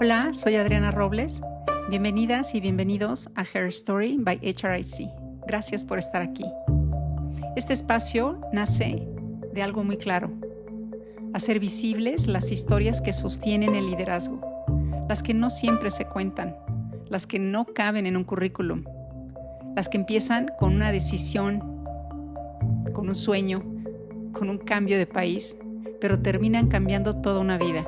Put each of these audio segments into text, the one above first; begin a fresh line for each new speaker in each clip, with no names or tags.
Hola, soy Adriana Robles. Bienvenidas y bienvenidos a Her Story by HRIC. Gracias por estar aquí. Este espacio nace de algo muy claro: hacer visibles las historias que sostienen el liderazgo, las que no siempre se cuentan, las que no caben en un currículum, las que empiezan con una decisión, con un sueño, con un cambio de país, pero terminan cambiando toda una vida.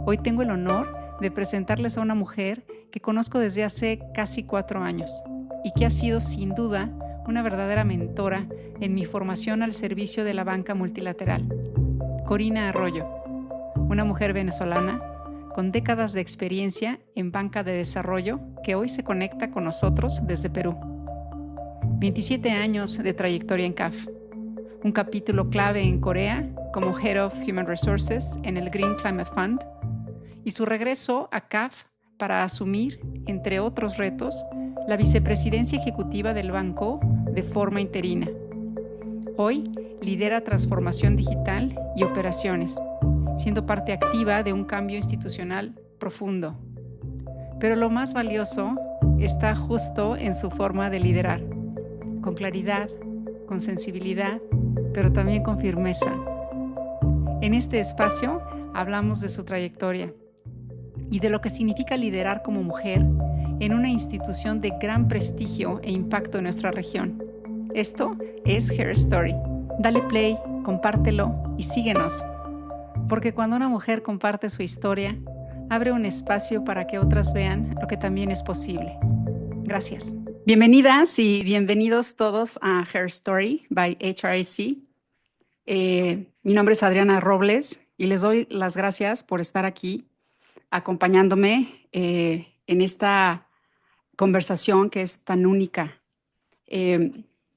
Hoy tengo el honor de presentarles a una mujer que conozco desde hace casi 4 años y que ha sido sin duda una verdadera mentora en mi formación al servicio de la banca multilateral. Corina Arroyo, una mujer venezolana con décadas de experiencia en banca de desarrollo que hoy se conecta con nosotros desde Perú. 27 años de trayectoria en CAF, un capítulo clave en Corea como Head of Human Resources en el Green Climate Fund, y su regreso a CAF para asumir, entre otros retos, la vicepresidencia ejecutiva del banco de forma interina. Hoy lidera transformación digital y operaciones, siendo parte activa de un cambio institucional profundo. Pero lo más valioso está justo en su forma de liderar, con claridad, con sensibilidad, pero también con firmeza. En este espacio hablamos de su trayectoria y de lo que significa liderar como mujer en una institución de gran prestigio e impacto en nuestra región. Esto es Her Story. Dale play, compártelo y síguenos, porque cuando una mujer comparte su historia, abre un espacio para que otras vean lo que también es posible. Gracias. Bienvenidas y bienvenidos todos a Her Story by HRIC. Mi nombre es Adriana Robles y les doy las gracias por estar aquí acompañándome en esta conversación que es tan única.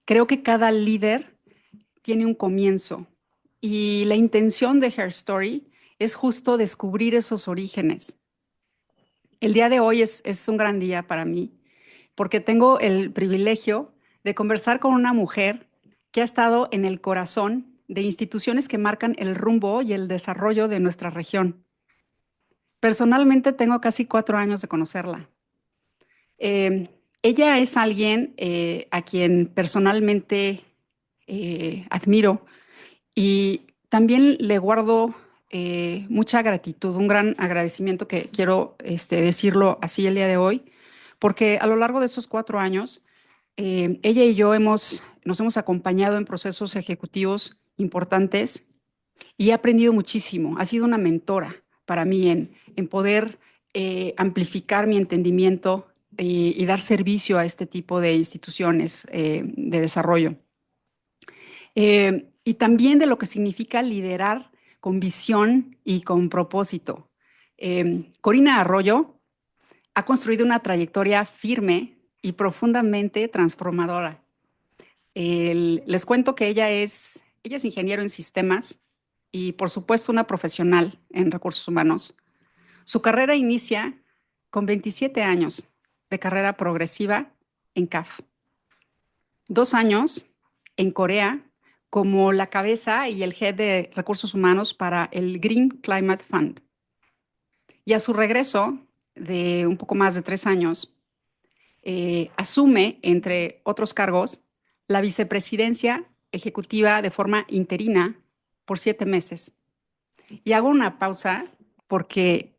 Creo que cada líder tiene un comienzo y la intención de Her Story es justo descubrir esos orígenes. El día de hoy es un gran día para mí porque tengo el privilegio de conversar con una mujer que ha estado en el corazón de instituciones que marcan el rumbo y el desarrollo de nuestra región. Personalmente tengo casi 4 años de conocerla. Ella es alguien a quien personalmente admiro y también le guardo mucha gratitud, un gran agradecimiento que quiero decirlo así el día de hoy, porque a lo largo de esos 4 años, ella y yo nos hemos acompañado en procesos ejecutivos importantes y he aprendido muchísimo. Ha sido una mentora para mí en poder amplificar mi entendimiento y dar servicio a este tipo de instituciones de desarrollo. Y también de lo que significa liderar con visión y con propósito. Corina Arroyo ha construido una trayectoria firme y profundamente transformadora. Les cuento que ella es ingeniero en sistemas y, por supuesto, una profesional en recursos humanos. Su carrera inicia con 27 años de carrera progresiva en CAF. 2 años en Corea como la cabeza y el head de recursos humanos para el Green Climate Fund. Y a su regreso de un poco más de 3 años, asume, entre otros cargos, la vicepresidencia ejecutiva de forma interina por 7 meses. Y hago una pausa porque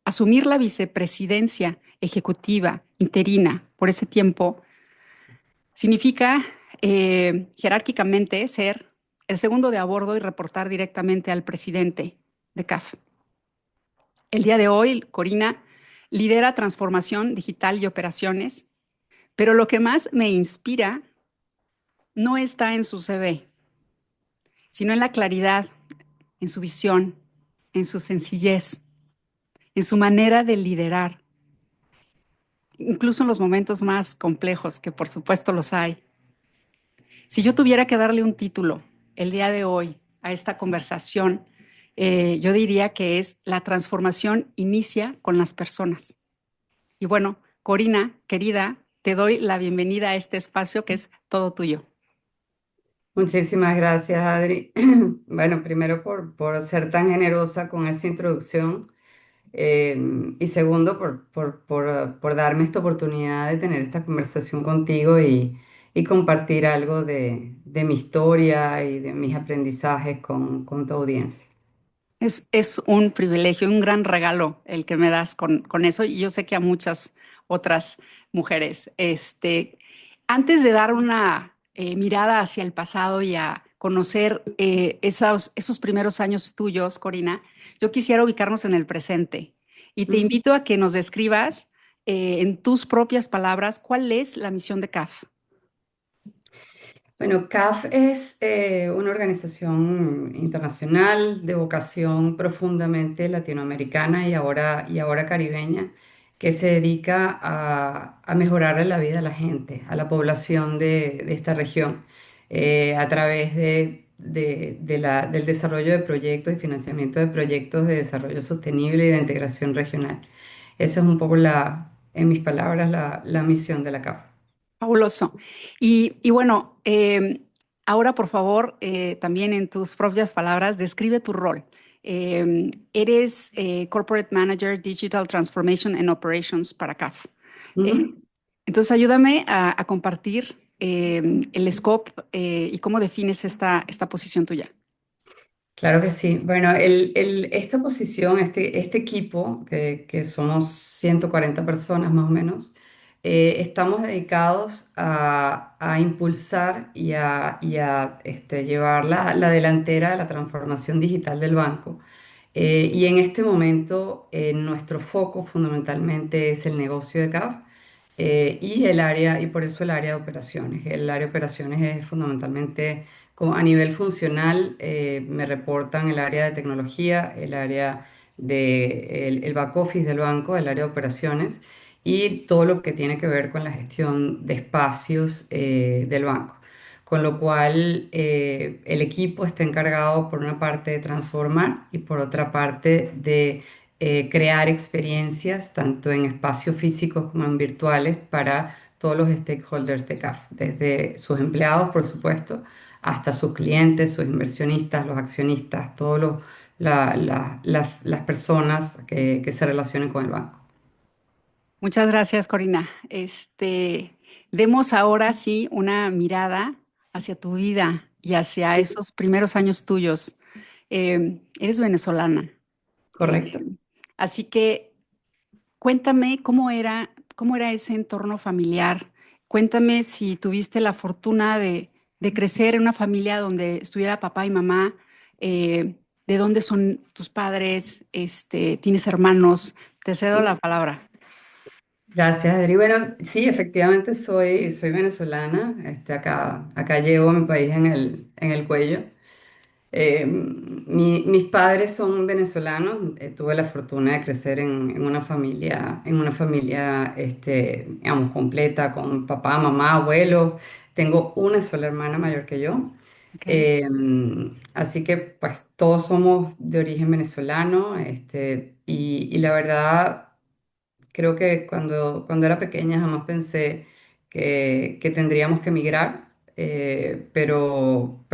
asumir la vicepresidencia ejecutiva interina por ese tiempo significa jerárquicamente ser el segundo de a bordo y reportar directamente al presidente de CAF. El día de hoy, Corina lidera transformación digital y operaciones, pero lo que más me inspira no está en su CV, sino en la claridad, en su visión, en su sencillez, en su manera de liderar, incluso en los momentos más complejos, que por supuesto los hay. Si yo tuviera que darle un título el día de hoy a esta conversación, yo diría que es La transformación inicia con las personas. Y bueno, Corina, querida, te doy la bienvenida a este espacio que es todo tuyo.
Muchísimas gracias, Adri. Bueno, primero por ser tan generosa con esta introducción. Y segundo, por darme esta oportunidad de tener esta conversación contigo y compartir algo de mi historia y de mis aprendizajes con tu audiencia.
Es un privilegio, un gran regalo el que me das con eso y yo sé que a muchas otras mujeres. Antes de dar una mirada hacia el pasado y a conocer esos primeros años tuyos, Corina, yo quisiera ubicarnos en el presente y te invito a que nos describas en tus propias palabras cuál es la misión de CAF.
Bueno, CAF es una organización internacional de vocación profundamente latinoamericana y ahora caribeña, que se dedica a mejorar la vida de la gente, a la población de esta región, a través del desarrollo de proyectos y financiamiento de proyectos de desarrollo sostenible y de integración regional. Esa es un poco en mis palabras, la misión de la CAF.
Fabuloso. Y bueno, ahora por favor, también en tus propias palabras, describe tu rol. Eres Corporate Manager Digital Transformation and Operations para CAF. Eh,
Ujú.
entonces, ayúdame a compartir el scope y cómo defines esta posición tuya.
Claro que sí. Bueno, esta posición, este equipo, que somos 140 personas más o menos, estamos dedicados a impulsar y a llevar la delantera de la transformación digital del banco. Y en este momento, nuestro foco fundamentalmente es el negocio de CAF y por eso el área de operaciones. El área de operaciones es fundamentalmente, como a nivel funcional, me reportan el área de tecnología, el área el back office del banco, el área de operaciones y todo lo que tiene que ver con la gestión de espacios del banco. Con lo cual, el equipo está encargado por una parte de transformar y por otra parte de crear experiencias tanto en espacios físicos como en virtuales para todos los stakeholders de CAF, desde sus empleados, por supuesto, hasta sus clientes, sus inversionistas, los accionistas, todos las personas que se relacionen con el banco.
Muchas gracias, Corina. Demos ahora sí una mirada hacia tu vida y hacia esos primeros años tuyos. Eres venezolana, eh,
Correcto.
así que cuéntame cómo era ese entorno familiar. Cuéntame si tuviste la fortuna de crecer en una familia donde estuviera papá y mamá, de dónde son tus padres, tienes hermanos. Te cedo la palabra.
Gracias, Adri. Bueno, sí, efectivamente soy venezolana. Acá llevo mi país en el cuello. Mis padres son venezolanos. Tuve la fortuna de crecer en una familia, digamos, completa, con papá, mamá, abuelo. Tengo una sola hermana mayor que yo.
¿Ok?
Así que, pues, todos somos de origen venezolano. Y la verdad. Creo que cuando era pequeña jamás pensé que tendríamos que emigrar, pero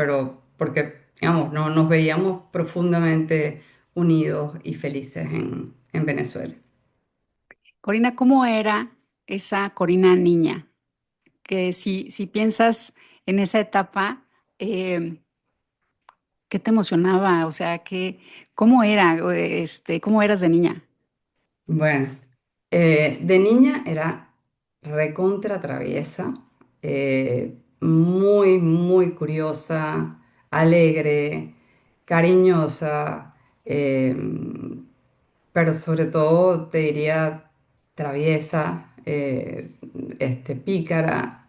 porque, digamos, no, nos veíamos profundamente unidos y felices en Venezuela.
Corina, ¿cómo era esa Corina niña? Que si piensas en esa etapa, eh, ¿qué te emocionaba? O sea, ¿cómo era? ¿Cómo eras de niña?
Bueno, de niña era recontra traviesa, muy, muy curiosa, alegre, cariñosa, eh, pero sobre todo te diría traviesa, pícara.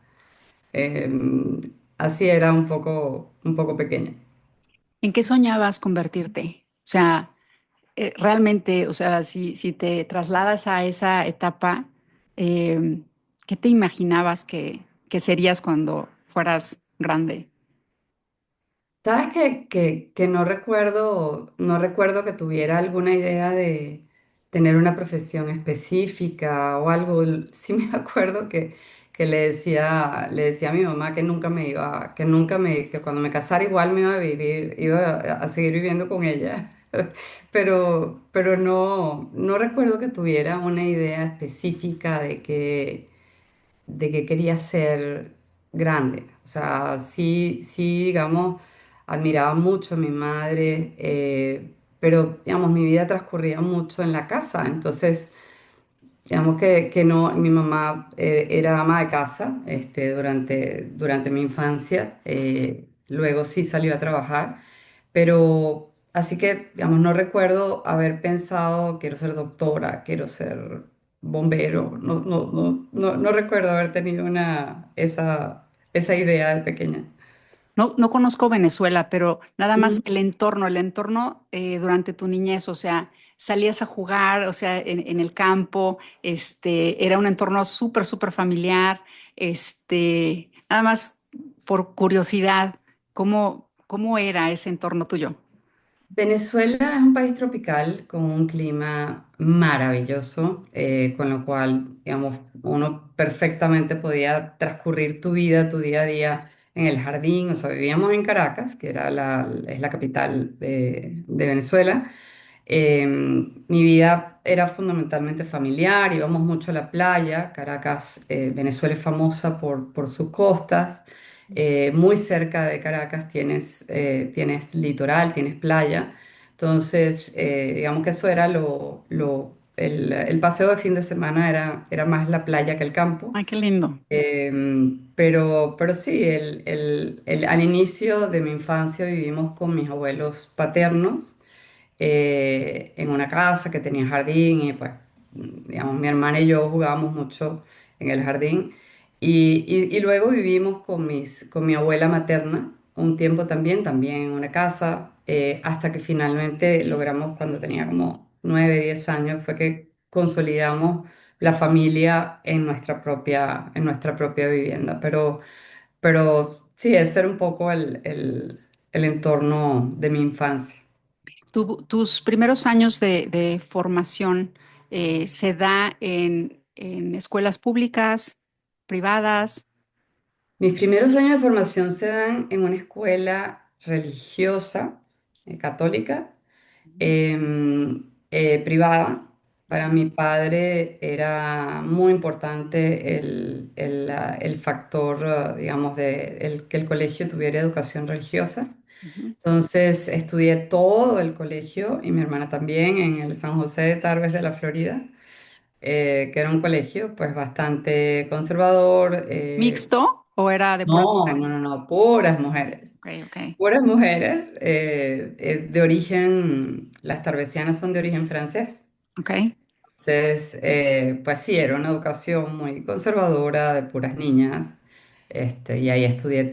eh, Así era un poco pequeña.
¿En qué soñabas convertirte? O sea, realmente, o sea, si te trasladas a esa etapa, ¿qué te imaginabas que serías cuando fueras grande?
¿Sabes que no recuerdo que tuviera alguna idea de tener una profesión específica o algo? Sí me acuerdo que que le decía a mi mamá que nunca me iba, que cuando me casara igual me iba a vivir, iba a seguir viviendo con ella. Pero no recuerdo que tuviera una idea específica de que quería ser grande. O sea, sí, digamos, admiraba mucho a mi madre, pero, digamos, mi vida transcurría mucho en la casa. Entonces, digamos que no, mi mamá era ama de casa durante mi infancia, luego sí salió a trabajar, pero así que, digamos, no recuerdo haber pensado, quiero ser doctora, quiero ser bombero, no recuerdo haber tenido esa idea de pequeña.
No, no conozco Venezuela, pero nada más
Ujú.
el entorno durante tu niñez, o sea, salías a jugar, o sea, en el campo, era un entorno súper, súper familiar, nada más por curiosidad, ¿cómo era ese entorno tuyo?
Venezuela es un país tropical con un clima maravilloso, con lo cual, digamos, uno perfectamente podía transcurrir tu vida, tu día a día en el jardín. O sea, vivíamos en Caracas, que es la capital de Venezuela. Mi vida era fundamentalmente familiar, íbamos mucho a la playa. Caracas, Venezuela es famosa por sus costas. Muy cerca de Caracas tienes litoral, tienes playa. Entonces, digamos que eso era el paseo de fin de semana era más la playa que el campo.
Ay, qué lindo.
Pero sí, al inicio de mi infancia vivimos con mis abuelos paternos en una casa que tenía jardín y pues, digamos, mi hermana y yo jugábamos mucho en el jardín y luego vivimos con mi abuela materna un tiempo también en una casa, hasta que finalmente logramos, cuando tenía como 9, 10 años, fue que consolidamos la familia en nuestra propia vivienda. Pero sí, ese era un poco el entorno de mi infancia.
Tus primeros años de formación se da en escuelas públicas, privadas.
Mis primeros años de formación se dan en una escuela religiosa, católica, privada. Para mi padre era muy importante el factor, digamos, que el colegio tuviera educación religiosa.
Ujú.
Entonces estudié todo el colegio y mi hermana también en el San José de Tarbes de la Florida, que era un colegio pues bastante conservador.
¿Mixto o era de puras mujeres?
Puras mujeres.
Ok, ok,
Puras mujeres de origen, las tarbesianas son de origen francés.
ok.
Entonces, pues sí, era una educación muy conservadora de puras niñas. Y ahí estudié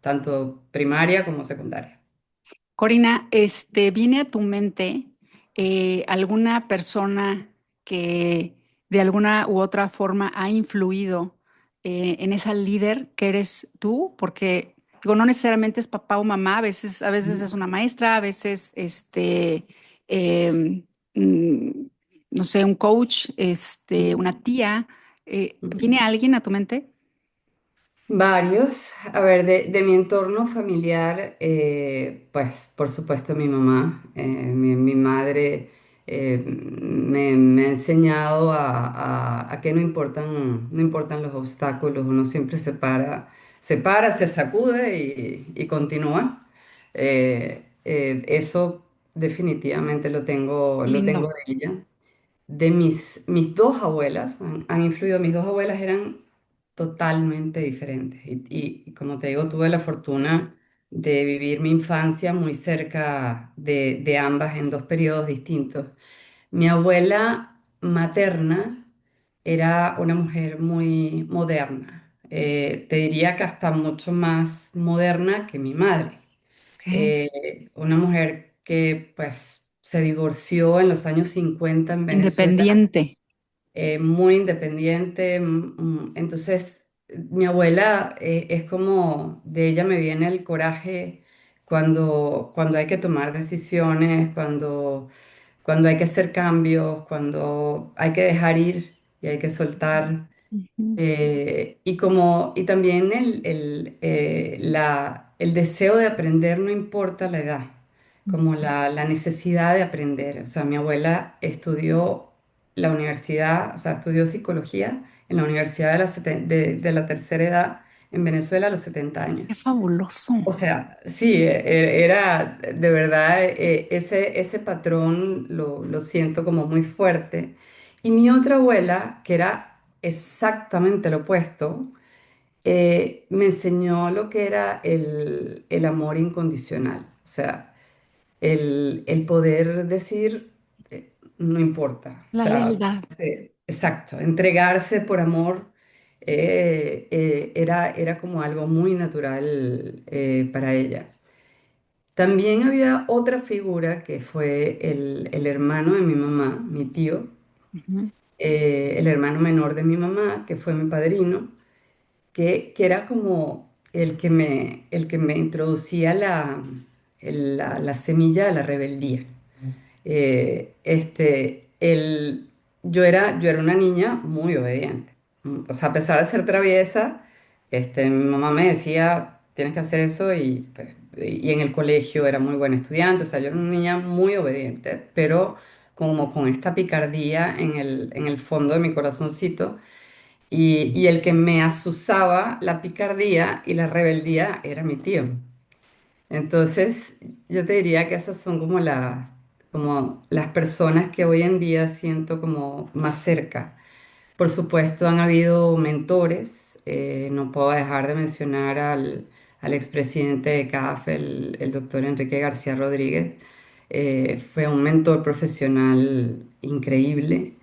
tanto primaria como secundaria.
Corina, ¿viene a tu mente alguna persona que de alguna u otra forma ha influido en esa líder que eres tú? Porque digo, no necesariamente es papá o mamá, a veces es una maestra, a veces em, mm, no sé, un coach, una tía. ¿Viene alguien a tu mente?
Varios. A ver, de mi entorno familiar, pues por supuesto mi mamá, mi madre me ha enseñado a que no importan los obstáculos, uno siempre se sacude y continúa. Eso definitivamente
Qué
lo tengo
lindo.
de ella. Mis dos abuelas han influido, mis dos abuelas eran totalmente diferentes y como te digo, tuve la fortuna de vivir mi infancia muy cerca de ambas en dos periodos distintos. Mi abuela materna era una mujer muy moderna, te diría que hasta mucho más moderna que mi madre.
Ok.
Una mujer que pues se divorció en los años 50 en Venezuela,
Independiente.
muy independiente. Entonces, mi abuela, es como de ella me viene el coraje cuando hay que tomar decisiones, cuando hay que hacer cambios, cuando hay que dejar ir y hay que soltar.
Ujú,
Y también el deseo de aprender no importa la edad, como la necesidad de aprender. O sea, mi abuela estudió la universidad, o sea, estudió psicología en la Universidad de la Tercera Edad en Venezuela a los 70 años.
qué fabuloso.
O sea, sí, era de verdad, ese patrón lo siento como muy fuerte. Y mi otra abuela, que era exactamente lo opuesto, me enseñó lo que era el amor incondicional. O sea, el poder decir, no importa. O
La
sea,
lealtad.
exacto, entregarse por amor era como algo muy natural para ella. También había otra figura que fue el hermano de mi mamá, mi tío,
Ujú,
el hermano menor de mi mamá, que fue mi padrino, que era como el que me introducía la semilla de la rebeldía. Yo era una niña muy obediente. O sea, a pesar de ser traviesa, mi mamá me decía, tienes que hacer eso y en el colegio era muy buena estudiante. O sea, yo era una niña muy obediente, pero como con esta picardía en el fondo de mi corazoncito. Y el que me azuzaba la picardía y la rebeldía era mi tío. Entonces, yo te diría que esas son como las personas que hoy en día siento como más cerca. Por supuesto, han habido mentores. No puedo dejar de mencionar al expresidente de CAF, el doctor Enrique García Rodríguez. Fue un mentor profesional increíble.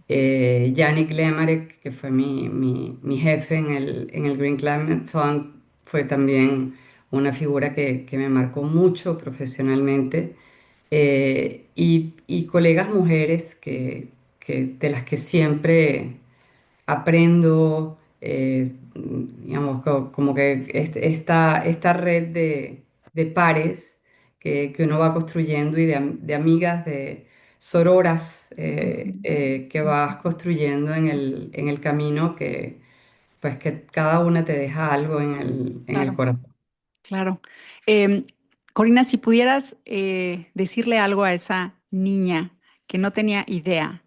Yannick Lemarek, que fue mi jefe en el Green Climate Fund, fue también una figura que me marcó mucho profesionalmente. Y colegas mujeres de las que siempre aprendo, digamos, como que esta red de pares que uno va construyendo y de amigas, de sororas
ujú,
que vas construyendo en el camino pues que cada una te deja algo en el
claro,
corazón.
claro. Em, Corina, si pudieras decirle algo a esa niña que no tenía idea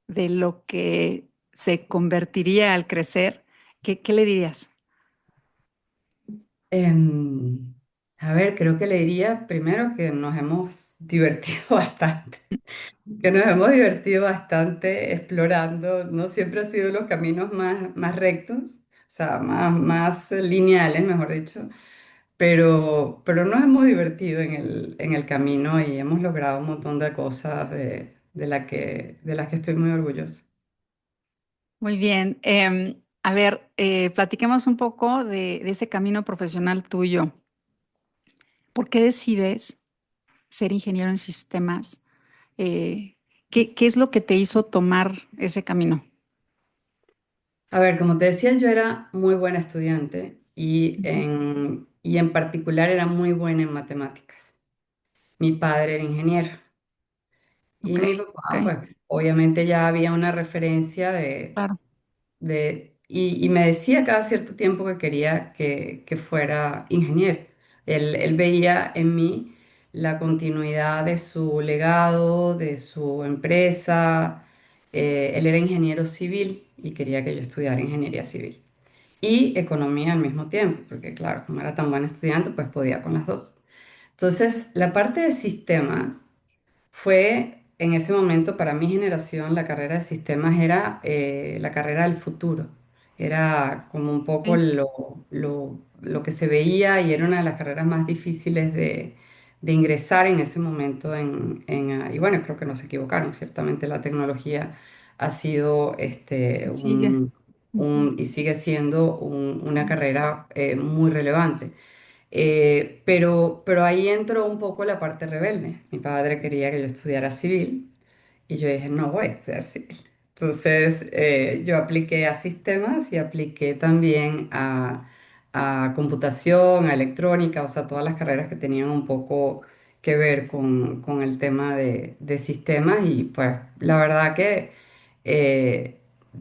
de lo que se convertiría al crecer, ¿qué le dirías?
Em, a ver, creo que le diría primero que nos hemos divertido bastante. Que nos hemos divertido bastante explorando. No siempre han sido los caminos más rectos, o sea, más lineales, mejor dicho, pero nos hemos divertido en el camino y hemos logrado un montón de cosas de las que estoy muy orgullosa.
Muy bien. A ver, platiquemos un poco de ese camino profesional tuyo. ¿Por qué decides ser ingeniero en sistemas? Eh, ¿qué es lo que te hizo tomar ese camino?
A ver, como te decía, yo era muy buena estudiante
Ujú.
y en particular era muy buena en matemáticas. Mi padre era ingeniero. Y
Ok,
mi
ok,
papá, pues obviamente ya había una referencia
claro.
y me decía cada cierto tiempo que quería que fuera ingeniero. Él veía en mí la continuidad de su legado, de su empresa. Él era ingeniero civil y quería que yo estudiara ingeniería civil. Y economía al mismo tiempo, porque claro, como era tan buen estudiante, pues podía con las dos. Entonces, la parte de sistemas fue en ese momento para mi generación la carrera de sistemas era la carrera del futuro. Era como un poco
Ok.
lo que se veía y era una de las carreras más difíciles de ingresar en ese momento y bueno, creo que no se equivocaron. Ciertamente la tecnología ha sido
Y sigue. Ujú.
y sigue siendo una carrera muy relevante. Pero ahí entró un poco la parte rebelde. Mi padre quería que yo estudiara civil y yo dije, no voy a estudiar civil. Entonces yo apliqué a sistemas y apliqué también a computación, a electrónica, o sea, todas las carreras que tenían un poco que ver con el tema de sistemas y pues la verdad que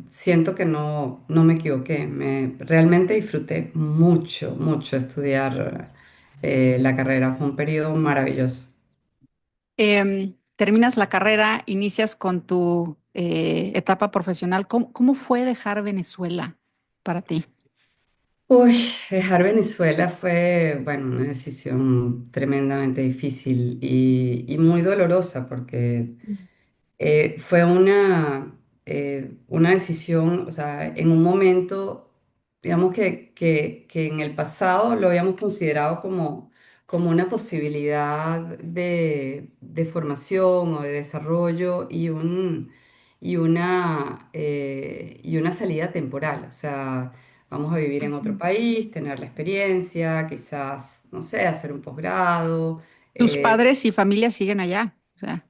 siento que no me equivoqué. Realmente disfruté mucho, mucho estudiar la carrera. Fue un periodo maravilloso.
Terminas la carrera, inicias con tu etapa profesional. ¿Cómo fue dejar Venezuela para ti?
Uy, dejar Venezuela fue, bueno, una decisión tremendamente difícil y muy dolorosa porque fue una decisión, o sea, en un momento, digamos que en el pasado lo habíamos considerado como una posibilidad de formación o de desarrollo y una salida temporal. O sea, vamos a vivir en otro
Ujú.
país, tener la experiencia, quizás, no sé, hacer un posgrado.
Tus
eh,
padres y familia siguen allá. O sea,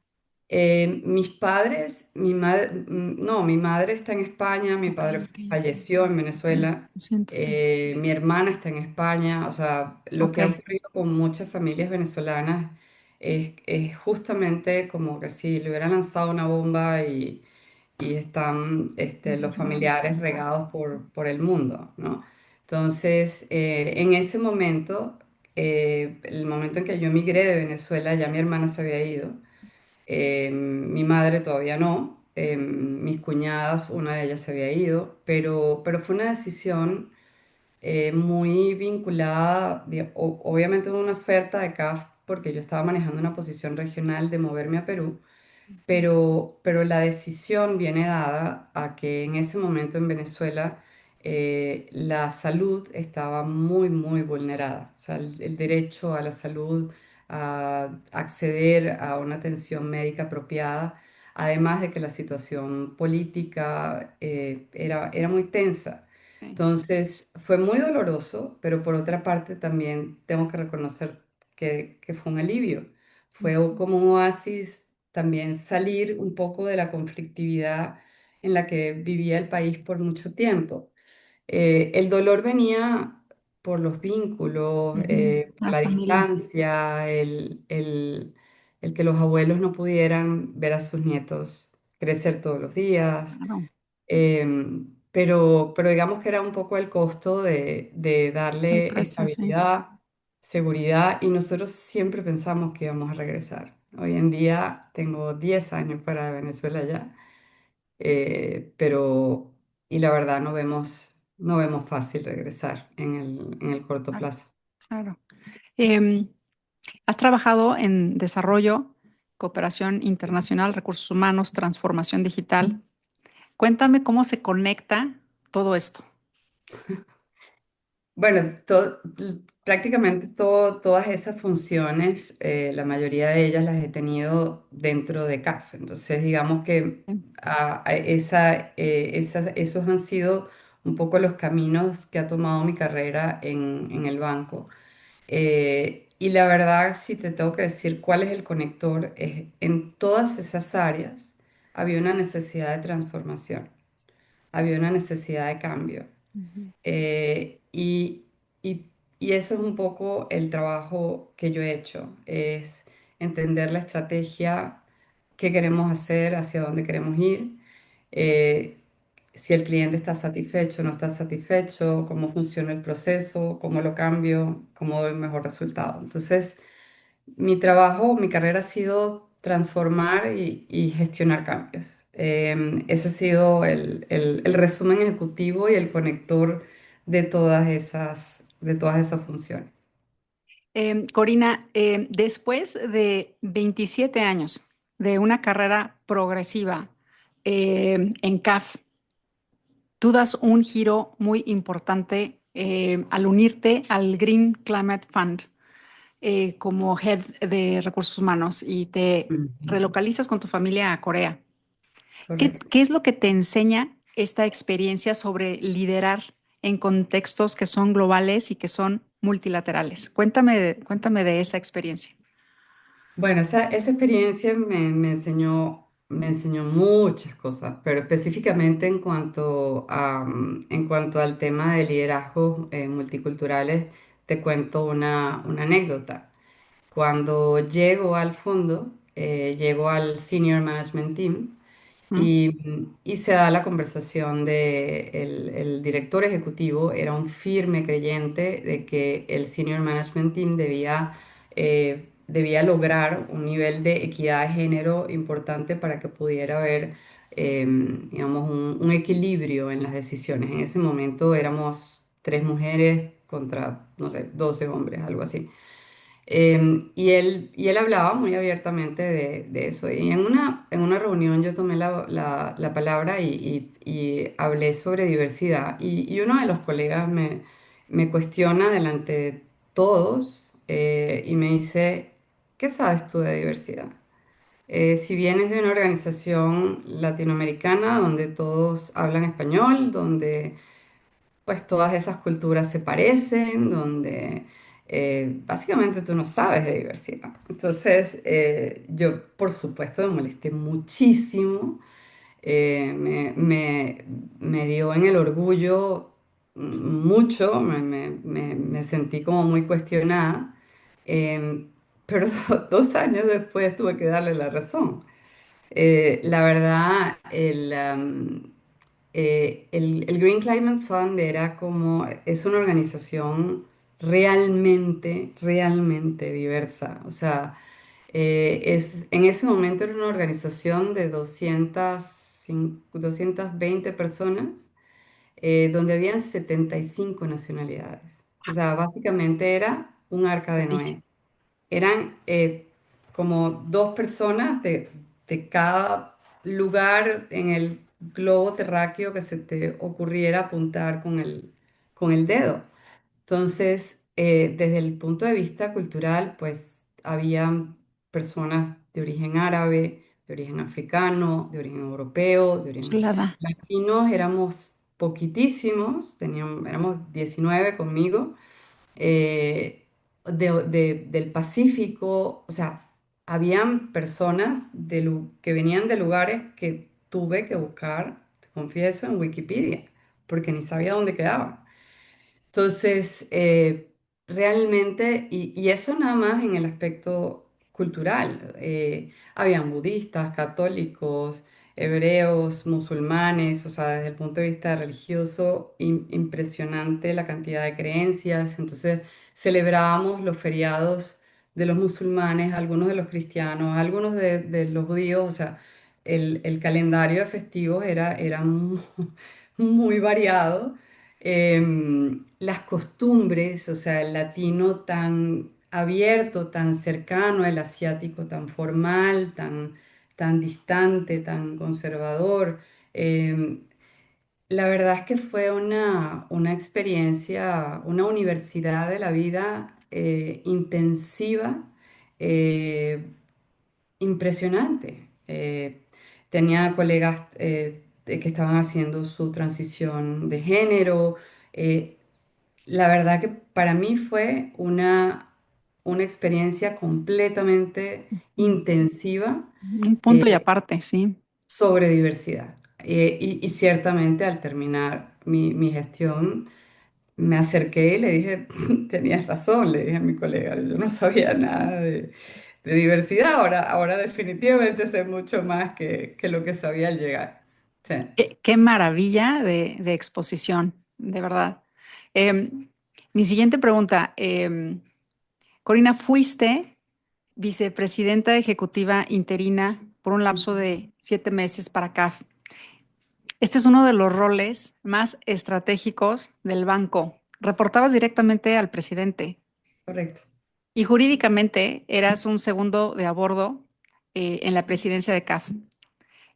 Mis padres, mi madre, no, mi madre está en España, mi
ok,
padre
ok, ok.
falleció en
Ay,
Venezuela,
lo siento, sí.
mi hermana está en España, o sea, lo
Ok,
que ha ocurrido con muchas familias venezolanas es justamente como que si le hubieran lanzado una bomba y están los
desbordados por
familiares
esta.
regados por el mundo, ¿no? Entonces, en ese momento, el momento en que yo emigré de Venezuela, ya mi hermana se había ido. Mi madre todavía no. Mis cuñadas, una de ellas se había ido, pero fue una decisión muy vinculada, obviamente, de una oferta de CAF, porque yo estaba manejando una posición regional de moverme a Perú, pero la decisión viene dada a que en ese momento en Venezuela la salud estaba muy, muy vulnerada. O sea, el derecho a la salud, a acceder a una atención médica apropiada, además de que la situación política era muy tensa.
Ok,
Entonces, fue muy doloroso, pero por otra parte también tengo que reconocer que fue un alivio. Fue
ujú,
como un oasis también salir un poco de la conflictividad en la que vivía el país por mucho tiempo. El dolor venía por los vínculos,
ujú.
por
La
la
familia,
distancia, el que los abuelos no pudieran ver a sus nietos crecer todos los días.
claro,
Pero digamos que era un poco el costo de
el
darle
precio, sí.
estabilidad, seguridad, y nosotros siempre pensamos que íbamos a regresar. Hoy en día tengo 10 años fuera de Venezuela ya, pero, y la verdad no vemos fácil regresar en el corto
Claro,
plazo.
claro. Em, Has trabajado en desarrollo, cooperación internacional, recursos humanos, transformación digital. Cuéntame cómo se conecta todo esto.
Bueno, prácticamente todas esas funciones, la mayoría de ellas las he tenido dentro de CAF. Entonces, digamos que esos han sido un poco los caminos que ha tomado mi carrera en el banco. Y la verdad, si te tengo que decir cuál es el conector, es en todas esas áreas había una necesidad de transformación, había una necesidad de cambio.
Ujú,
Eh, y, y- y eso es un poco el trabajo que yo he hecho, es entender la estrategia, qué queremos hacer, hacia dónde queremos ir, eh, si el cliente está satisfecho o no está satisfecho, cómo funciona el proceso, cómo lo cambio, cómo doy un mejor resultado. Entonces, mi trabajo, mi carrera ha sido transformar y gestionar cambios. Ese ha sido el resumen ejecutivo y el conector de todas esas funciones.
Corina, después de 27 años de una carrera progresiva en CAF, tú das un giro muy importante al unirte al Green Climate Fund como head de recursos humanos y te
Ujú.
relocalizas con tu familia a Corea. ¿Qué,
Correcto.
qué es lo que te enseña esta experiencia sobre liderar en contextos que son globales y que son multilaterales? Cuéntame de esa experiencia.
Bueno, esa experiencia me enseñó muchas cosas, pero específicamente en cuanto al tema de liderazgos multiculturales, te cuento una anécdota. Cuando llego al fondo, llego al Senior Management Team
Mm.
Y se da la conversación de el director ejecutivo era un firme creyente de que el Senior Management Team debía lograr un nivel de equidad de género importante para que pudiera haber, digamos, un equilibrio en las decisiones. En ese momento éramos tres mujeres contra, no sé, 12 hombres, algo así. Y él hablaba muy abiertamente de eso. Y en una reunión yo tomé la palabra y hablé sobre diversidad. Y uno de los colegas me cuestiona delante de todos y me dice, ¿qué sabes tú de diversidad? Si vienes de una organización latinoamericana donde todos hablan español, donde pues todas esas culturas se parecen, donde básicamente tú no sabes de diversidad. Entonces, yo por supuesto me molesté muchísimo, me dio en el orgullo mucho, me sentí como muy cuestionada, pero 2 años después tuve que darle la razón. La verdad, el Green Climate Fund es una organización realmente, realmente diversa. O sea, en ese momento era una organización de 220 personas, donde habían 75 nacionalidades. O sea, básicamente era un arca de
Grandísimo.
Noé. Eran como dos personas de cada lugar en el globo terráqueo que se te ocurriera apuntar con el dedo. Entonces, desde el punto de vista cultural, pues había personas de origen árabe, de origen africano, de origen europeo, de origen
Chulada.
latino. Éramos poquitísimos, éramos 19 conmigo, del Pacífico. O sea, habían personas que venían de lugares que tuve que buscar, te confieso, en Wikipedia, porque ni sabía dónde quedaban. Entonces, realmente, y eso nada más en el aspecto cultural. Habían budistas, católicos, hebreos, musulmanes. O sea, desde el punto de vista religioso, impresionante la cantidad de creencias. Entonces, celebrábamos los feriados de los musulmanes, algunos de los cristianos, algunos de los judíos. O sea, el calendario de festivos era muy variado. Las costumbres, o sea, el latino tan abierto, tan cercano, el asiático tan formal, tan distante, tan conservador. em, la verdad es que fue una experiencia, una universidad de la vida intensiva, eh, impresionante. Tenía colegas que estaban haciendo su transición de género. eh, la verdad que para mí fue una experiencia completamente
Mm.
intensiva
Un punto y aparte, sí.
sobre diversidad. Y ciertamente al terminar mi gestión, me acerqué y le dije, tenías razón, le dije a mi colega, yo no sabía nada de diversidad. Ahora definitivamente sé mucho más que lo que sabía al llegar. Sí,
Qué maravilla de exposición, de verdad. Mi siguiente pregunta, Corina, fuiste vicepresidenta ejecutiva interina por un lapso de 7 meses para CAF. Este es uno de los roles más estratégicos del banco. Reportabas directamente al presidente
correcto.
y jurídicamente eras un segundo de a bordo en la presidencia de CAF.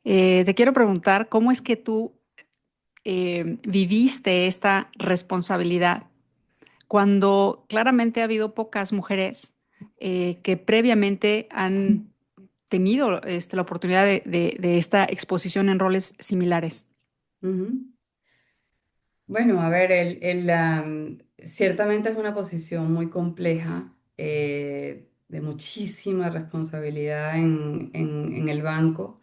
Te quiero preguntar, ¿cómo es que tú viviste esta responsabilidad cuando claramente ha habido pocas mujeres que previamente han tenido la oportunidad de esta exposición en roles similares?
Ujú. Bueno, a ver, ciertamente es una posición muy compleja, de muchísima responsabilidad en el banco.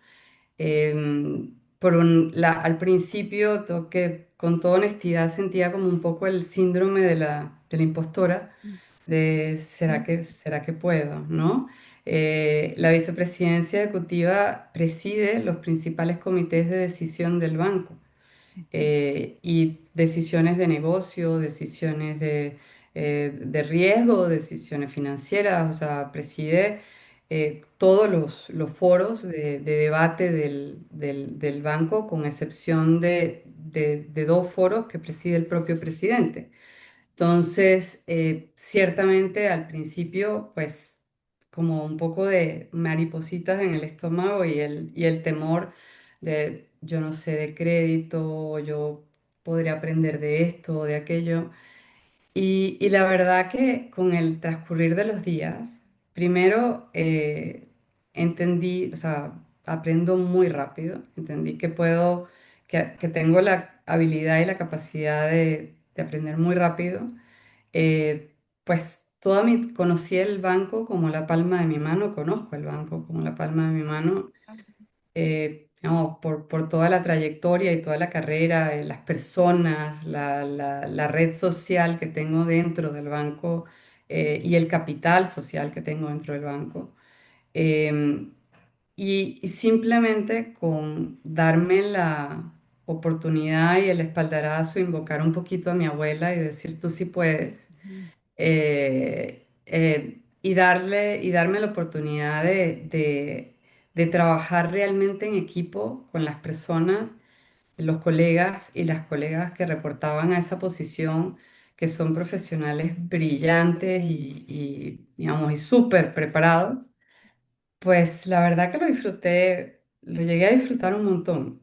Al principio, con toda honestidad, sentía como un poco el síndrome de la impostora, de será que puedo, ¿no? La vicepresidencia ejecutiva preside los principales comités de decisión del banco y decisiones de negocio, decisiones de riesgo, decisiones financieras, o sea, preside todos los foros de debate del banco, con excepción de dos foros que preside el propio presidente. Entonces, ciertamente al principio, pues como un poco de maripositas en el estómago y el temor de, yo no sé, de crédito, yo podría aprender de esto o de aquello. Y la verdad que con el transcurrir de los días, primero entendí, o sea, aprendo muy rápido, entendí que puedo, que tengo la habilidad y la capacidad de aprender muy rápido. Pues conocí el banco como la palma de mi mano, conozco el banco como la palma de mi mano, no, por toda la trayectoria y toda la carrera, las personas, la red social que tengo dentro del banco y el capital social que tengo dentro del banco. Em, y simplemente con darme la oportunidad y el espaldarazo, invocar un poquito a mi abuela y decir, tú sí puedes y darme la oportunidad de trabajar realmente en equipo con las personas, los colegas y las colegas que reportaban a esa posición, que son profesionales brillantes digamos, y súper preparados. Pues la verdad que lo disfruté, lo llegué a disfrutar un montón.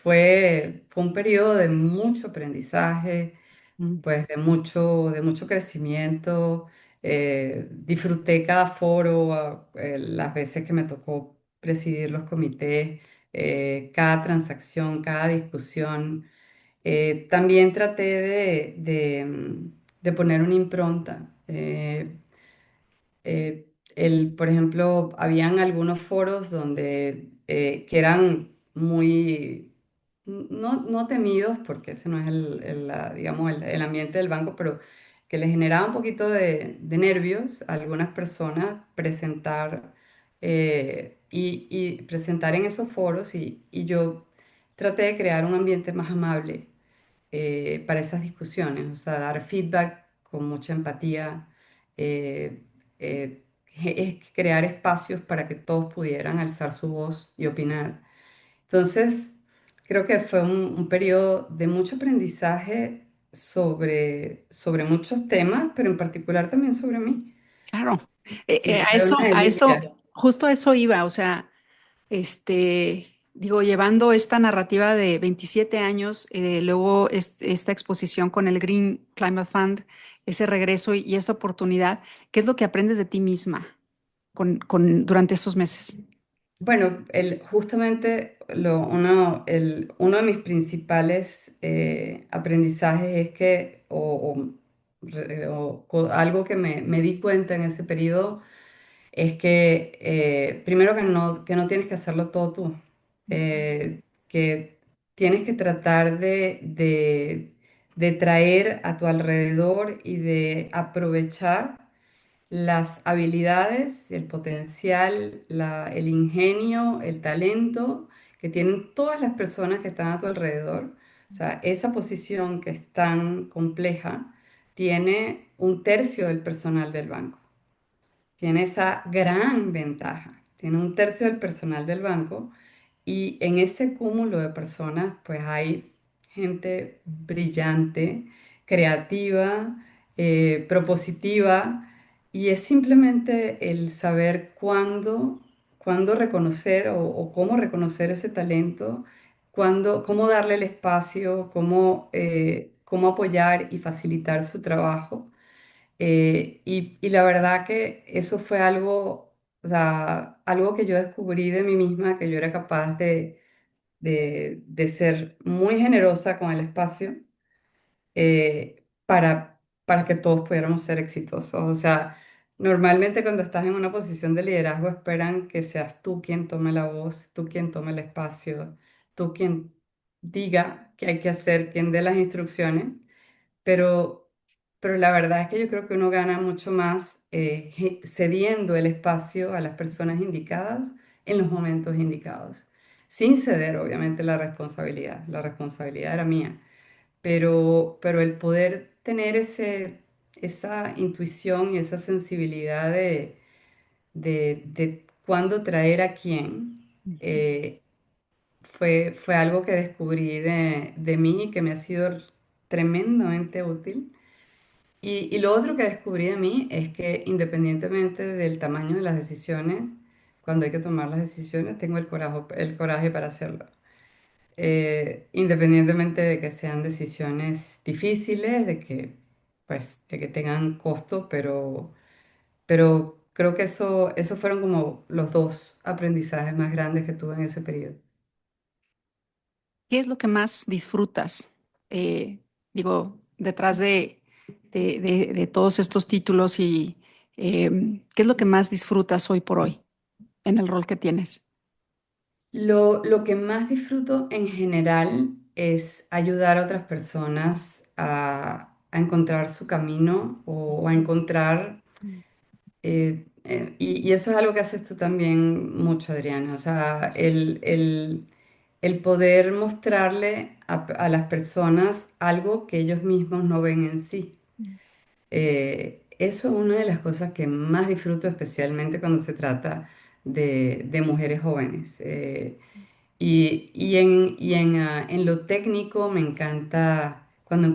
Fue un periodo de mucho aprendizaje,
Mm.
pues de mucho crecimiento. Disfruté cada foro, las veces que me tocó presidir los comités, cada transacción, cada discusión. También traté de poner una impronta. Por ejemplo, habían algunos foros donde que eran muy, no temidos, porque ese no es digamos, el ambiente del banco, pero que le generaba un poquito de nervios a algunas personas presentar y presentar en esos foros y yo traté de crear un ambiente más amable para esas discusiones, o sea, dar feedback con mucha empatía, eh, es crear espacios para que todos pudieran alzar su voz y opinar. Entonces, creo que fue un periodo de mucho aprendizaje sobre muchos temas, pero en particular también sobre mí.
Claro.
Y fue una delicia.
Justo a eso iba, o sea, digo, llevando esta narrativa de 27 años, luego esta exposición con el Green Climate Fund, ese regreso y esta oportunidad, ¿qué es lo que aprendes de ti misma durante estos meses?
Bueno, justamente uno de mis principales aprendizajes es que, algo que me di cuenta en ese periodo, es que primero que no tienes que hacerlo todo tú, que tienes que tratar de traer a tu alrededor y de aprovechar las habilidades, el potencial, el ingenio, el talento que tienen todas las personas que están a tu alrededor. O sea, esa posición que es tan compleja tiene un tercio del personal del banco. Tiene esa gran ventaja. Tiene un tercio del personal del banco y en ese cúmulo de personas pues hay gente brillante, creativa, propositiva y es simplemente el saber cuándo reconocer o cómo reconocer ese talento, cómo darle el espacio, cómo apoyar y facilitar su trabajo. Y la verdad que eso fue algo, o sea, algo que yo descubrí de mí misma, que yo era capaz de ser muy generosa con el espacio para que todos pudiéramos ser exitosos. O sea, normalmente cuando estás en una posición de liderazgo esperan que seas tú quien tome la voz, tú quien tome el espacio, tú quien diga qué hay que hacer, quien dé las instrucciones, pero pero la verdad es que yo creo que uno gana mucho más cediendo el espacio a las personas indicadas en los momentos indicados, sin ceder obviamente la responsabilidad. La responsabilidad era mía, pero el poder tener esa intuición y esa sensibilidad de cuándo traer a quién,
Ujú.
eh, fue algo que descubrí de mí y que me ha sido tremendamente útil. Y lo otro que descubrí de mí es que independientemente del tamaño de las decisiones, cuando hay que tomar las decisiones, tengo el coraje para hacerlo. Independientemente de que sean decisiones difíciles, de que tengan costo, pero creo que eso fueron como los dos aprendizajes más grandes que tuve en ese periodo.
¿Qué es lo que más disfrutas? Digo, detrás de todos estos títulos y ¿qué es lo que más disfrutas hoy por hoy en el rol que tienes?
Lo que más disfruto en general es ayudar a otras personas a encontrar su camino o a encontrar, y eso es algo que haces tú también mucho, Adriana, o sea,
Sí.
el poder mostrarle a las personas algo que ellos mismos no ven en sí. Eso es una de las cosas que más disfruto, especialmente cuando se trata de mujeres jóvenes. En lo técnico me encanta cuando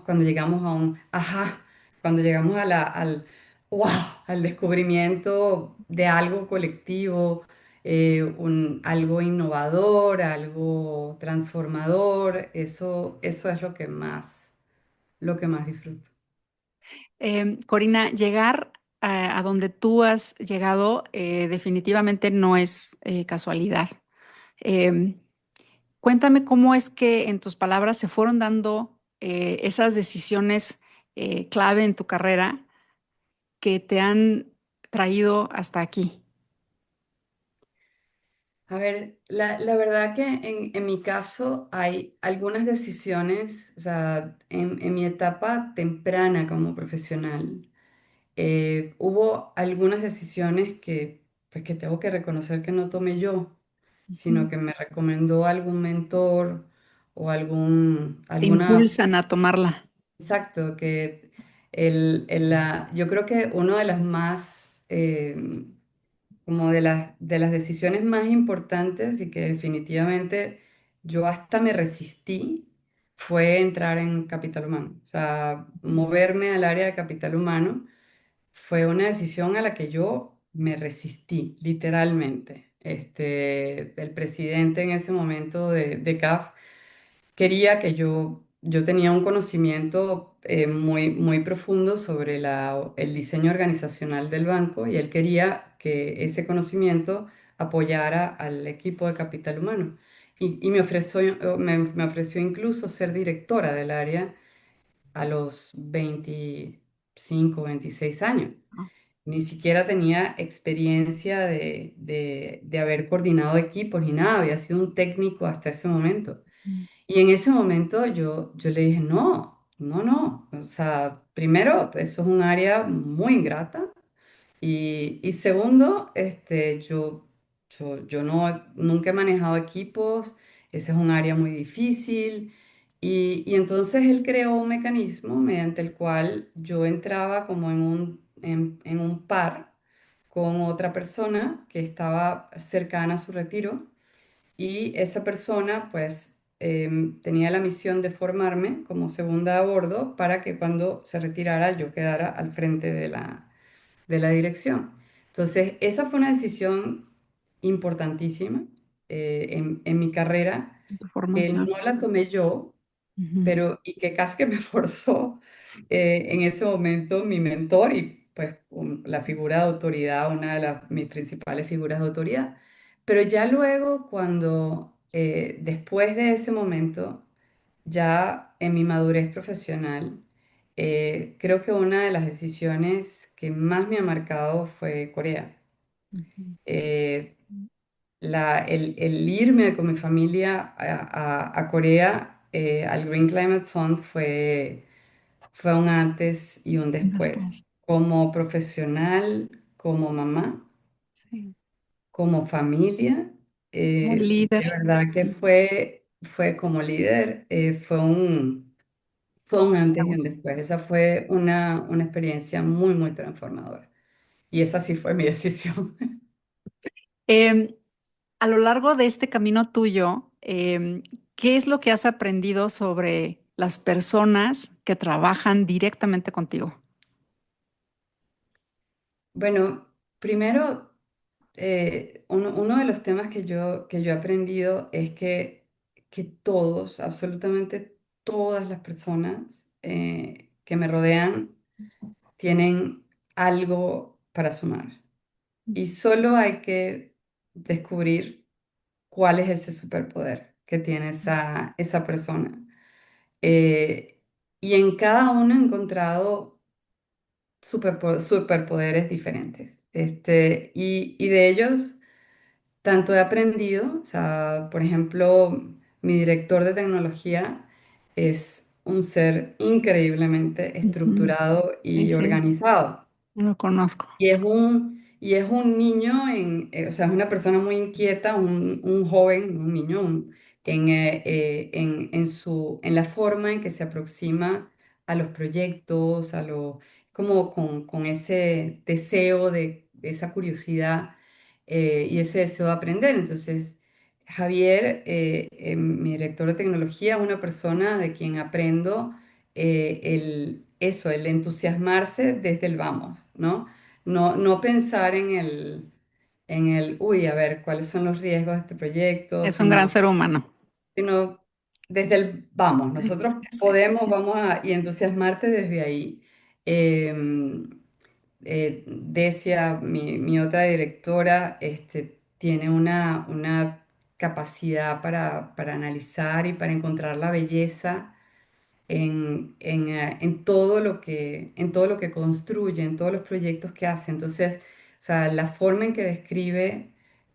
cuando llegamos a un ajá, cuando llegamos wow, al descubrimiento de algo colectivo, algo innovador, algo transformador. Eso es lo que más disfruto.
Corina, llegar a donde tú has llegado definitivamente no es casualidad. Em, Cuéntame cómo es que en tus palabras se fueron dando esas decisiones clave en tu carrera que te han traído hasta aquí.
A ver, la verdad que en mi caso hay algunas decisiones, o sea, en mi etapa temprana como profesional, hubo algunas decisiones pues, que tengo que reconocer que no tomé yo, sino
Ujú.
que me recomendó algún mentor o
Te
alguna,
impulsan a tomarla.
exacto, que yo creo que una de las más, como de las decisiones más importantes y que definitivamente yo hasta me resistí, fue entrar en capital humano. O sea, moverme al área de capital humano fue una decisión a la que yo me resistí, literalmente. El presidente en ese momento de CAF quería que yo tenía un conocimiento muy profundo sobre el diseño organizacional del banco y él quería que ese conocimiento apoyara al equipo de capital humano. Y me ofreció incluso ser directora del área a los 25 26 años.
¿No?
Ni siquiera tenía experiencia de haber coordinado equipos ni nada, había sido un técnico hasta ese momento.
Mm.
Y en ese momento yo le dije, no. O sea, primero, eso es un área muy ingrata. Y segundo, yo nunca he manejado equipos, ese es un área muy difícil. Y entonces él creó un mecanismo mediante el cual yo entraba como en un par con otra persona que estaba cercana a su retiro y esa persona pues tenía la misión de formarme como segunda a bordo para que cuando se retirara yo quedara al frente de la dirección. Entonces, esa fue una decisión importantísima en mi carrera
En tu
que
formación.
no la tomé yo,
Ujú.
pero y que casi que me forzó en ese momento mi mentor y pues la figura de autoridad, una de mis principales figuras de autoridad. Pero ya luego, después de ese momento, ya en mi madurez profesional, creo que una de las decisiones que más me ha marcado fue Corea.
Ujú.
Eh, el irme con mi familia a Corea, al Green Climate Fund, fue un antes y un después,
Después.
como profesional, como mamá,
Sí.
como familia.
Como líder.
De verdad que fue como líder, fue un antes y un
Digamos.
después. Esa fue una experiencia muy, muy transformadora. Y esa sí fue mi decisión.
Em, a lo largo de este camino tuyo, ¿qué es lo que has aprendido sobre las personas que trabajan directamente contigo?
Bueno, primero, uno de los temas que yo he aprendido es que todos, absolutamente todas las personas que me rodean tienen algo para sumar. Y solo hay que descubrir cuál es ese superpoder que tiene esa persona. Eh, y en cada uno he encontrado superpoderes diferentes. Y de ellos, tanto he aprendido, o sea, por ejemplo, mi director de tecnología es un ser increíblemente
Ujú.
estructurado
Sí,
y
sí,
organizado.
lo conozco.
Y es un niño, o sea, es una persona muy inquieta, un joven, un niño, en la forma en que se aproxima a los proyectos, como con ese deseo esa curiosidad y ese deseo de aprender. Entonces, Javier, mi director de tecnología, es una persona de quien aprendo el entusiasmarse desde el vamos, ¿no? No pensar uy, a ver, cuáles son los riesgos de este proyecto,
Es un gran ser humano.
sino desde el vamos,
Sí,
nosotros
sí,
podemos,
sí.
y entusiasmarte desde ahí. Eh, Decia, mi otra directora, tiene una capacidad para analizar y para encontrar la belleza en todo lo que construye, en todos los proyectos que hace. Entonces, o sea, la forma en que describe,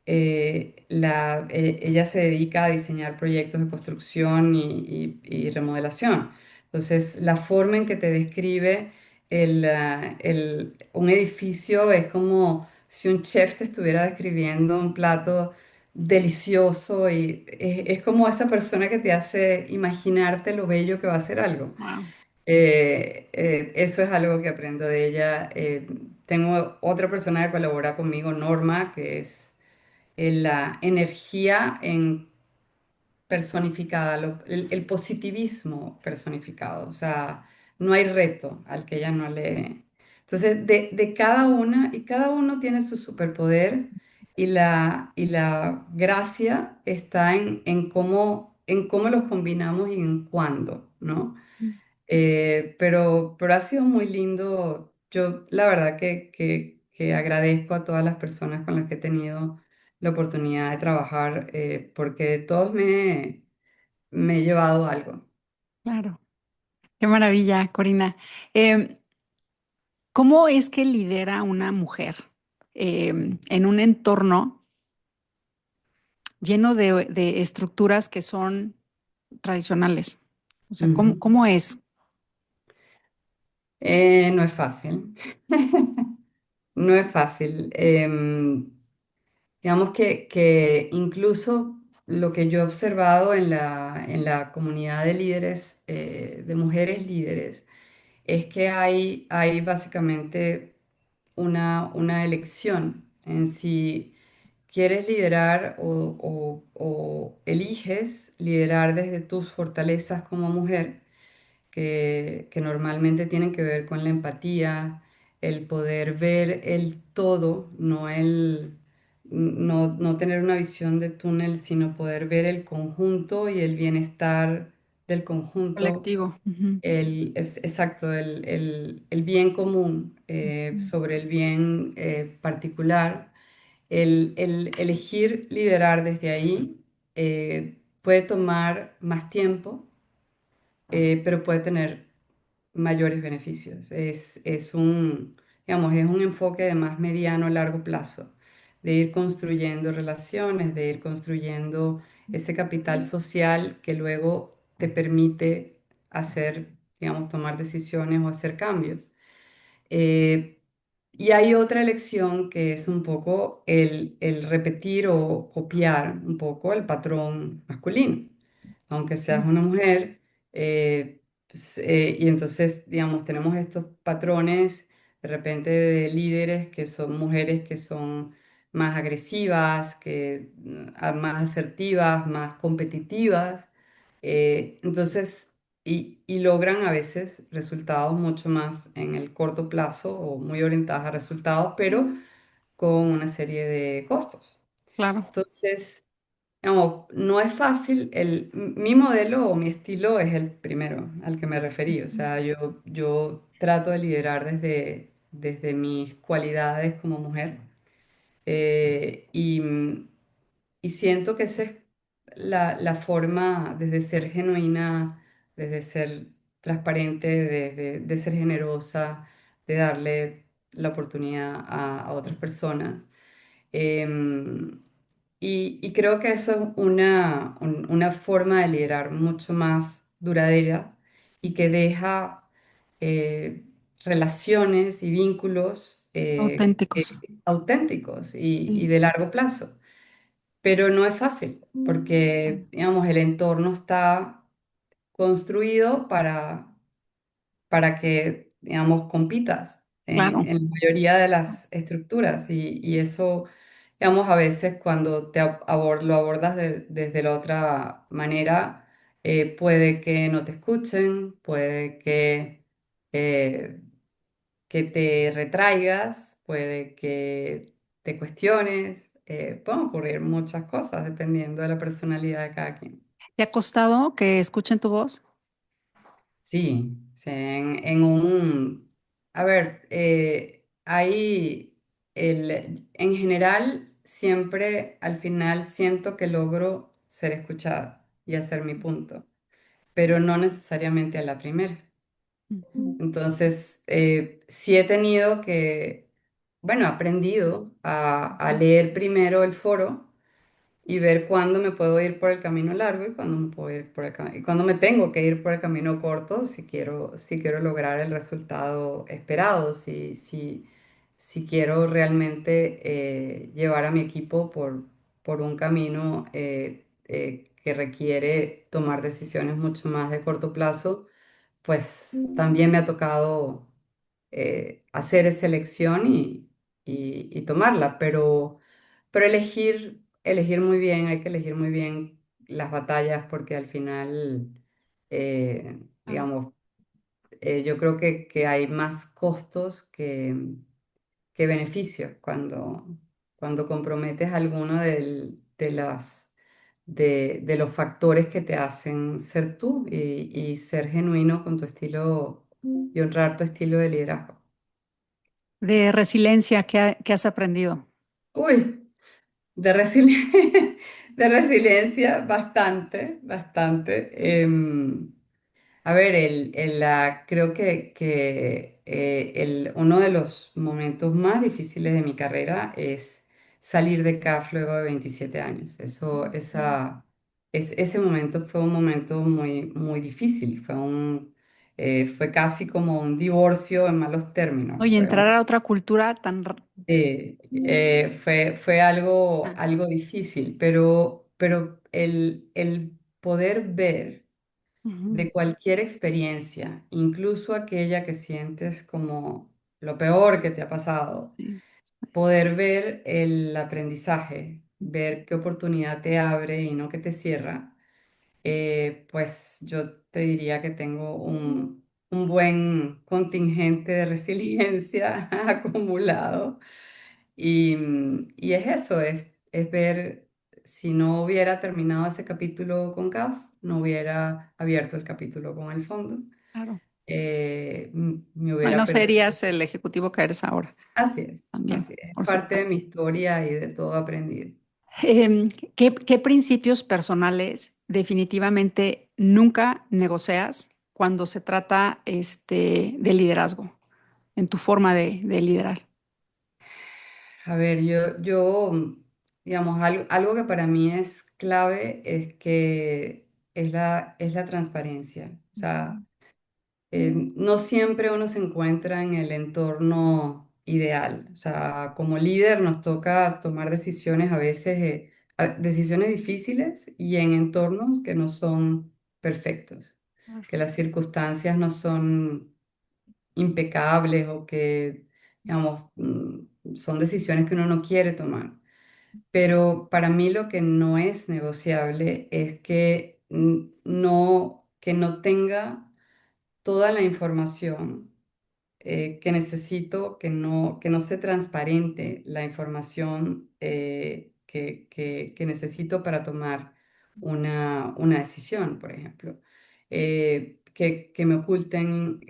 ella se dedica a diseñar proyectos de construcción y remodelación. Entonces, la forma en que te describe un edificio es como si un chef te estuviera describiendo un plato delicioso y es como esa persona que te hace imaginarte lo bello que va a ser algo.
Wow.
Eso es algo que aprendo de ella. Tengo otra persona que colabora conmigo, Norma, que es la energía en personificada, el positivismo personificado. O sea, no hay reto al que ella no le... Entonces, de cada una, y cada uno tiene su superpoder, y la gracia está en cómo los combinamos y en cuándo, ¿no? Pero ha sido muy lindo. Yo la verdad que agradezco a todas las personas con las que he tenido la oportunidad de trabajar, porque de todos me he llevado algo.
Claro. Qué maravilla, Corina. Em, ¿Cómo es que lidera una mujer en un entorno lleno de estructuras que son tradicionales? O sea, ¿cómo,
Ujú.
cómo es?
No es fácil, no es fácil. Digamos que incluso lo que yo he observado en la comunidad de líderes, de mujeres líderes, es que hay básicamente una elección en si quieres liderar o eliges liderar desde tus fortalezas como mujer, que normalmente tienen que ver con la empatía, el poder ver el todo, no tener una visión de túnel, sino poder ver el conjunto y el bienestar del conjunto,
Colectivo. Ujú.
exacto, el bien común sobre el bien particular. El elegir liderar desde ahí puede tomar más tiempo, pero puede tener mayores beneficios. Digamos, es un enfoque de más mediano a largo plazo, de ir construyendo relaciones, de ir construyendo ese capital social que luego te permite hacer, digamos, tomar decisiones o hacer cambios. Eh, y hay otra elección que es un poco el repetir o copiar un poco el patrón masculino. Aunque seas una mujer, y entonces, digamos, tenemos estos patrones de repente de líderes que son mujeres que son más agresivas, más asertivas, más competitivas. Entonces, y logran a veces resultados mucho más en el corto plazo o muy orientadas a resultados, pero con una serie de costos.
Claro.
Entonces, digamos, no es fácil, mi modelo o mi estilo es el primero al que me referí, o sea, yo trato de liderar desde mis cualidades como mujer, y siento que esa es la forma desde ser genuina, desde ser transparente, de ser generosa, de darle la oportunidad a otras personas. Em, y creo que eso es una forma de liderar mucho más duradera y que deja eh, relaciones y vínculos
Auténticos.
auténticos y
Sí,
de largo plazo. Pero no es fácil porque, digamos, el entorno está construido para que, digamos, compitas
claro.
en la mayoría de las estructuras y eso, digamos, a veces cuando lo abordas desde la otra manera, puede que no te escuchen, puede eh, que te retraigas, puede que te cuestiones, pueden ocurrir muchas cosas dependiendo de la personalidad de cada quien.
¿Te ha costado que escuchen tu voz?
Sí, sí, a ver, en general, siempre al final siento que logro ser escuchada y hacer mi punto, pero no necesariamente a la primera.
Ujú.
Entonces, sí he tenido que, bueno, he aprendido a leer primero el foro y ver cuándo me puedo ir por el camino largo y cuándo me puedo ir por y cuándo me tengo que ir por el camino corto si quiero lograr el resultado esperado, si quiero realmente llevar a mi equipo por un camino que requiere tomar decisiones mucho más de corto plazo, pues también me ha tocado hacer esa elección y tomarla, pero elegir muy bien, hay que elegir muy bien las batallas porque al final,
Claro.
digamos, yo creo que hay más costos que beneficios cuando comprometes alguno de los factores que te hacen ser tú y ser genuino con tu estilo y honrar tu estilo de liderazgo.
De resiliencia que has aprendido.
Uy, de resiliencia, bastante, bastante. A ver, creo que uno de los momentos más difíciles de mi carrera es salir de CAF luego de 27 años. Ese momento fue un momento muy, muy difícil. Fue casi como un divorcio en malos términos.
Oye, entrar a otra cultura
Fue algo,
ah,
algo difícil, pero el poder ver
ujú,
de cualquier experiencia, incluso aquella que sientes como lo peor que te ha pasado,
sí,
poder ver el aprendizaje, ver qué oportunidad te abre y no que te cierra, pues yo te diría que tengo un buen contingente de resiliencia acumulado. Y es eso, es ver si no hubiera terminado ese capítulo con CAF, no hubiera abierto el capítulo con el fondo,
claro.
me
No, y
hubiera
no
perdido.
serías el ejecutivo que eres ahora, también,
Así es
por
parte de
supuesto.
mi historia y de todo aprendido.
¿Qué principios personales definitivamente nunca negocias cuando se trata de liderazgo, en tu forma de liderar?
A ver, digamos, algo que para mí es clave es que es la transparencia. O sea, no siempre uno se encuentra en el entorno ideal. O sea, como líder nos toca tomar decisiones a veces, decisiones difíciles y en entornos que no son perfectos, que las circunstancias no son impecables o que, digamos, son decisiones que uno no quiere tomar. Pero para mí lo que no es negociable es que no tenga toda la información que necesito, que no sea transparente la información que necesito para tomar una decisión, por ejemplo. Que me oculten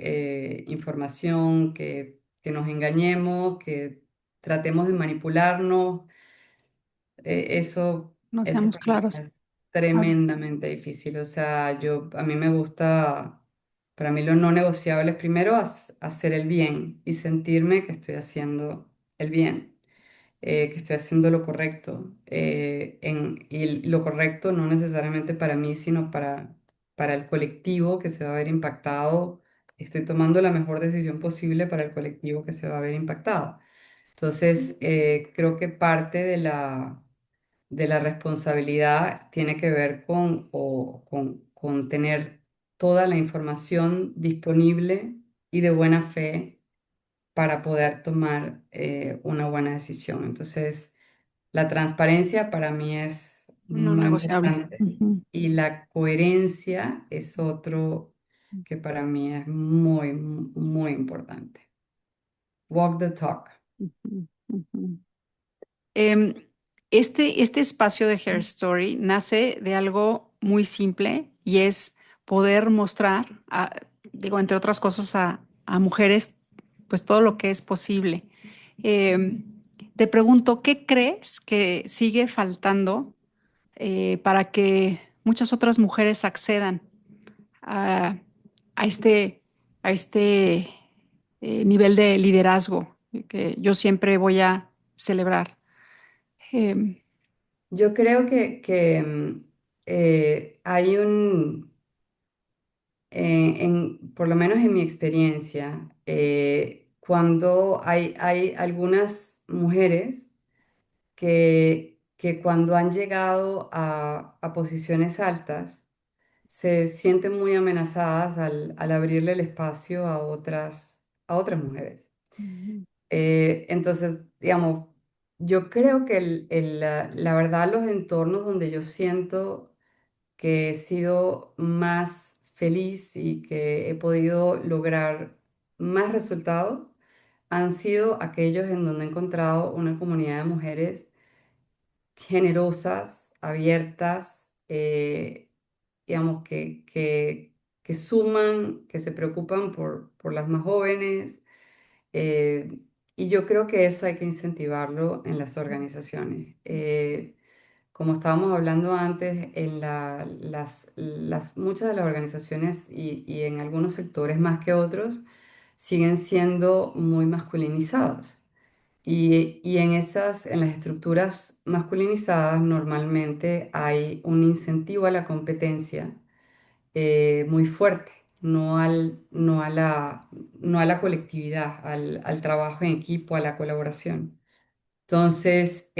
información, que nos engañemos, que tratemos de manipularnos. Eso,
No
eso
seamos
para mí
claros.
es
Claro.
tremendamente difícil. O sea, a mí me gusta, para mí lo no negociable es primero hacer el bien y sentirme que estoy haciendo el bien, que estoy haciendo lo correcto. Y lo correcto no necesariamente para mí, sino para el colectivo que se va a ver impactado. Estoy tomando la mejor decisión posible para el colectivo que se va a ver impactado. Entonces, creo que parte de la responsabilidad tiene que ver con tener toda la información disponible y de buena fe para poder tomar una buena decisión. Entonces, la transparencia para mí es
No
muy
negociable.
importante
Ujú,
y la coherencia es otro que para mí es muy, muy importante. Walk the talk.
ujú, ujú. Em, este espacio de Hair Story nace de algo muy simple y es poder mostrar, digo, entre otras cosas, a mujeres, pues todo lo que es posible. Em, Te pregunto, ¿qué crees que sigue faltando para que muchas otras mujeres accedan a, a este, a este nivel de liderazgo que yo siempre voy a celebrar? Em,
Yo creo hay por lo menos en mi experiencia, cuando hay algunas mujeres que cuando han llegado a posiciones altas, se sienten muy amenazadas al abrirle el espacio a otras mujeres.
Ujú,
Entonces, digamos, yo creo que la verdad los entornos donde yo siento que he sido más feliz y que he podido lograr más resultados han sido aquellos en donde he encontrado una comunidad de mujeres generosas, abiertas, digamos, que suman, que se preocupan por las más jóvenes. eh, y yo creo que eso hay que incentivarlo en las organizaciones. Como estábamos hablando antes, muchas de las organizaciones y en algunos sectores más que otros siguen siendo muy masculinizados. En las estructuras masculinizadas normalmente hay un incentivo a la competencia muy fuerte, no a la colectividad, al trabajo en equipo, a la colaboración. Entonces,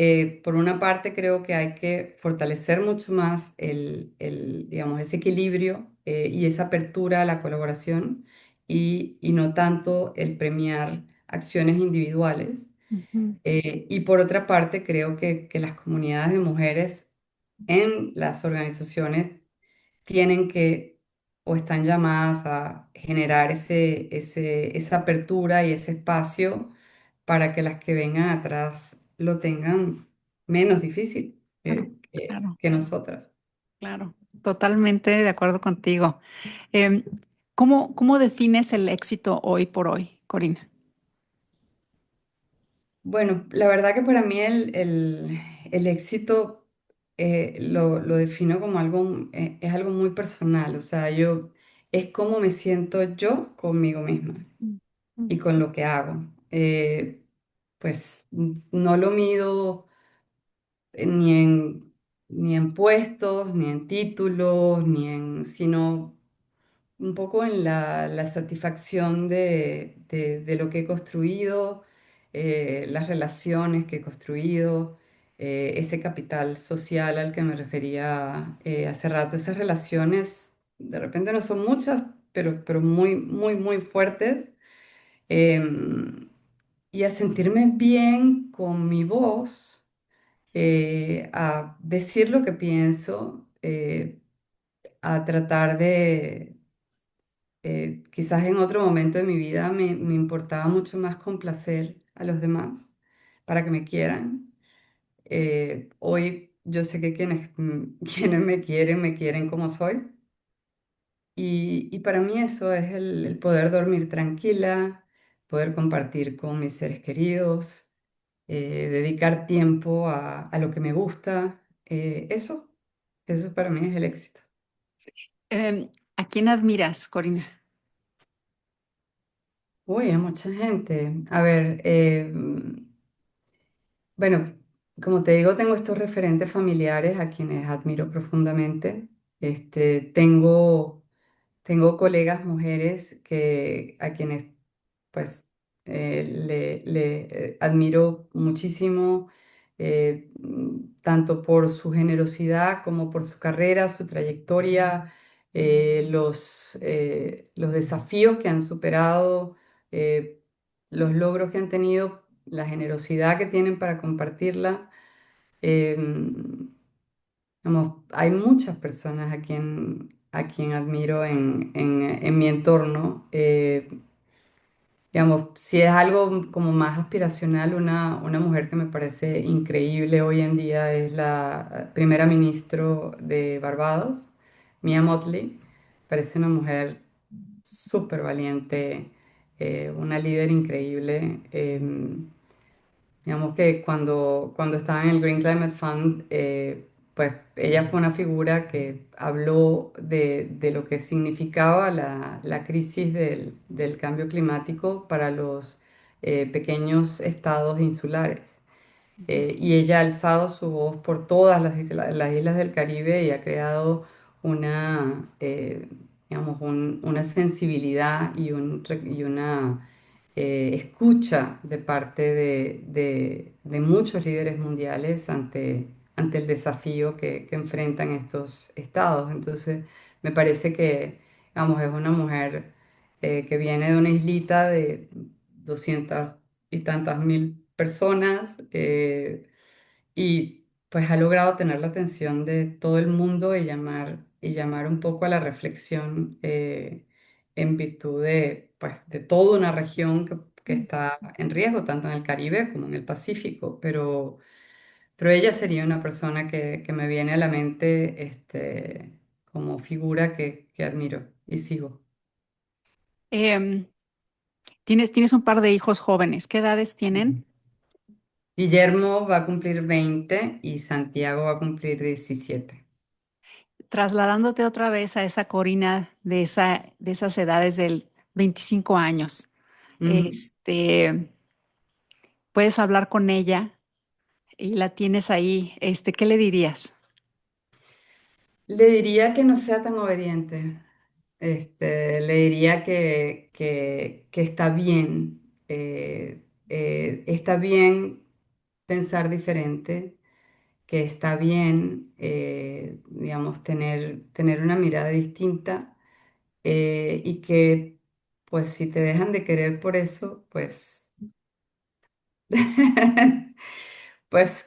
por una parte, creo que hay que fortalecer mucho más digamos, ese equilibrio y esa apertura a la colaboración y no tanto el premiar acciones individuales.
ujú.
Y por otra parte, creo que las comunidades de mujeres en las organizaciones tienen que o están llamadas a generar esa apertura y ese espacio para que las que vengan atrás lo tengan menos difícil
Claro, claro,
que nosotras.
claro. Totalmente de acuerdo contigo. Em, ¿Cómo defines el éxito hoy por hoy, Corina?
Bueno, la verdad que para mí el éxito lo defino como algo, es algo muy personal, o sea, es cómo me siento yo conmigo misma
Mm, mm,
y con lo que hago. Pues no lo mido ni en puestos, ni en títulos, sino un poco en la satisfacción de lo que he construido, las relaciones que he construido, ese capital social al que me refería hace rato. Esas relaciones de repente no son muchas, pero muy, muy, muy fuertes. Em, y a sentirme bien con mi voz, a decir lo que pienso, a tratar de quizás en otro momento de mi vida me importaba mucho más complacer a los demás para que me quieran. Hoy yo sé que quienes, quienes me quieren como soy. Y para mí eso es el poder dormir tranquila, poder compartir con mis seres queridos, dedicar tiempo a lo que me gusta. Eso para mí es el éxito.
¿A quién admiras, Corina?
Uy, hay mucha gente. A ver, bueno, como te digo, tengo estos referentes familiares a quienes admiro profundamente. Tengo colegas mujeres a quienes pues le admiro muchísimo, tanto por su generosidad como por su carrera, su trayectoria, los desafíos que han superado, eh, los logros que han tenido, la generosidad que tienen para compartirla. Hay muchas personas a quien admiro en mi entorno. Digamos, si es algo como más aspiracional, una mujer que me parece increíble hoy en día es la primera ministro de Barbados, Mia Mottley. Parece una mujer súper valiente, una líder increíble. Digamos que cuando estaba en el Green Climate Fund, pues ella fue una figura que habló de lo que significaba la crisis del cambio climático para los pequeños estados insulares. Y ella ha alzado su voz por todas las islas del Caribe y ha creado digamos, una sensibilidad y una escucha de parte de muchos líderes mundiales ante el desafío que enfrentan estos estados. Entonces, me parece que, digamos, es una mujer que viene de una islita de 200 y tantas mil personas, y pues ha logrado tener la atención de todo el mundo y llamar un poco a la reflexión, en virtud pues, de toda una región que está en riesgo, tanto en el Caribe como en el Pacífico. Pero ella sería una persona que me viene a la mente, como figura que admiro y sigo.
Em, tienes un par de hijos jóvenes. ¿Qué edades tienen?
Guillermo va a cumplir 20 y Santiago va a cumplir 17.
Trasladándote otra vez a esa Corina de esas edades del 25 años.
Ujú.
Este, puedes hablar con ella y la tienes ahí. ¿Qué le dirías?
Le diría que no sea tan obediente. Le diría que está bien pensar diferente, que está bien, digamos, tener una mirada distinta, y que, pues, si te dejan de querer por eso, pues, pues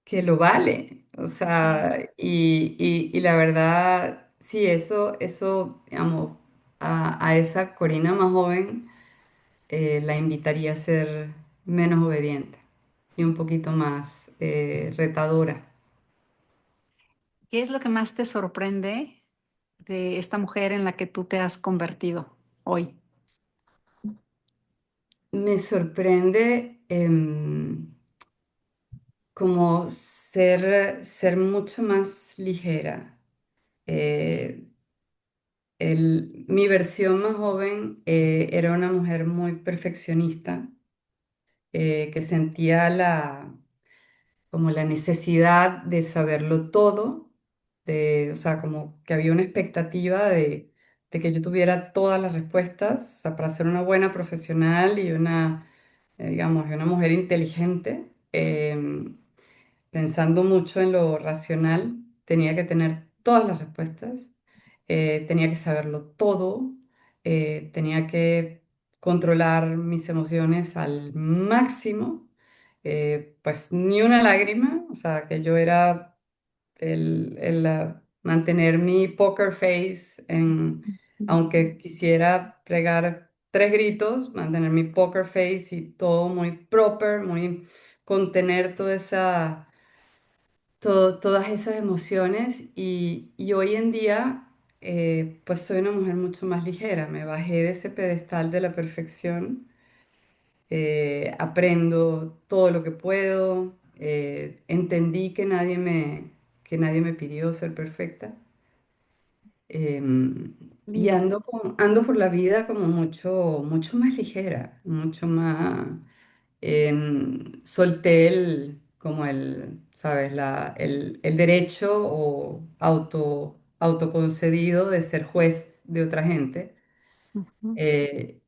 que lo vale. O
Sí.
sea, y la verdad, sí, eso, digamos, a esa Corina más joven, la invitaría a ser menos obediente y un poquito más retadora.
¿Qué es lo que más te sorprende de esta mujer en la que tú te has convertido hoy?
Me sorprende, como ser mucho más ligera. Eh, Mi versión más joven, era una mujer muy perfeccionista, que sentía como la necesidad de saberlo todo, o sea, como que había una expectativa de que yo tuviera todas las respuestas, o sea, para ser una buena profesional y una, digamos, y una mujer inteligente, pensando mucho en lo racional, tenía que tener todas las respuestas, tenía que saberlo todo, tenía que controlar mis emociones al máximo, pues ni una lágrima, o sea, que yo era mantener mi poker face, aunque quisiera pregar tres gritos, mantener mi poker face y todo muy proper, muy contener todas esas emociones y hoy en día pues soy una mujer mucho más ligera, me bajé de ese pedestal de la perfección, aprendo todo lo que puedo, entendí que nadie me pidió ser perfecta. Y
Lindo.
ando por la vida como mucho más ligera, mucho más, solté como ¿sabes? El derecho o autoconcedido de ser juez de otra gente.
Ujú.
eh,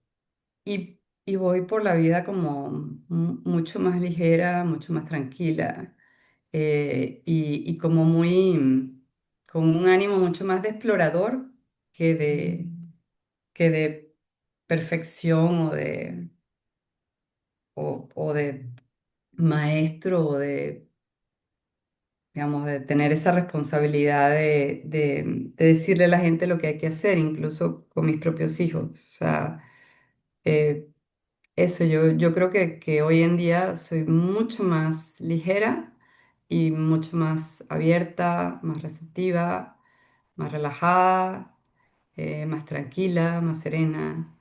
y voy por la vida como mucho más ligera, mucho más tranquila, y como con un ánimo mucho más de explorador que que de perfección o de maestro o de, digamos, de tener esa responsabilidad de decirle a la gente lo que hay que hacer, incluso con mis propios hijos. O sea, eh, eso, yo creo que hoy en día soy mucho más ligera y mucho más abierta, más receptiva, más relajada, más tranquila, más serena.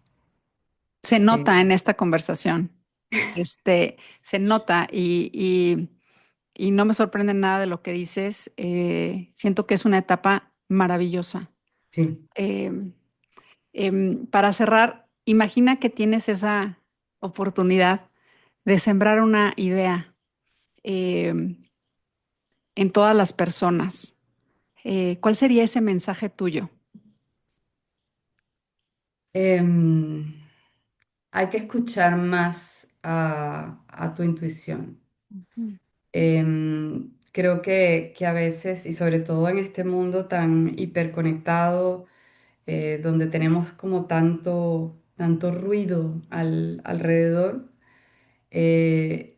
Se
eh,
nota en esta conversación, se nota y no me sorprende nada de lo que dices. Siento que es una etapa maravillosa.
sí.
Em, para cerrar, imagina que tienes esa oportunidad de sembrar una idea em, en todas las personas. ¿Cuál sería ese mensaje tuyo?
Em, Hay que escuchar más a tu intuición.
Ujú.
Creo que a veces, y sobre todo en este mundo tan hiperconectado, donde tenemos como tanto ruido alrededor,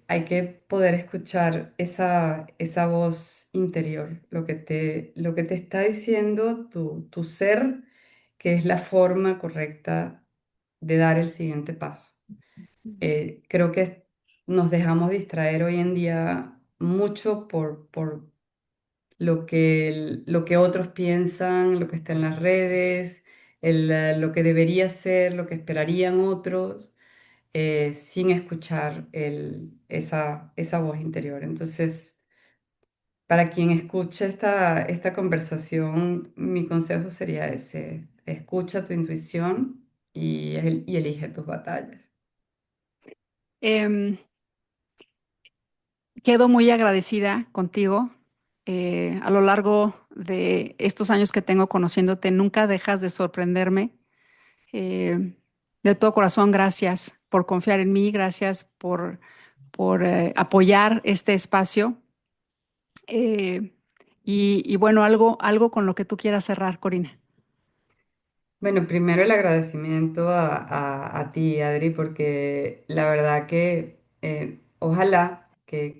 hay que poder escuchar esa voz interior, lo que te está diciendo tu ser, que es la forma correcta de dar el siguiente paso. Creo que nos dejamos distraer hoy en día mucho por lo que otros piensan, lo que está en las redes, lo que debería ser, lo que esperarían otros, sin escuchar esa voz interior. Entonces, para quien escuche esta conversación, mi consejo sería ese: escucha tu intuición y elige tus batallas.
Em, Quedo muy agradecida contigo. A lo largo de estos años que tengo conociéndote, nunca dejas de sorprenderme. Eh, de todo corazón, gracias por confiar en mí, gracias por apoyar este espacio. Eh, y bueno, algo con lo que tú quieras cerrar, Corina.
Bueno, primero el agradecimiento a ti, Adri, porque la verdad que ojalá que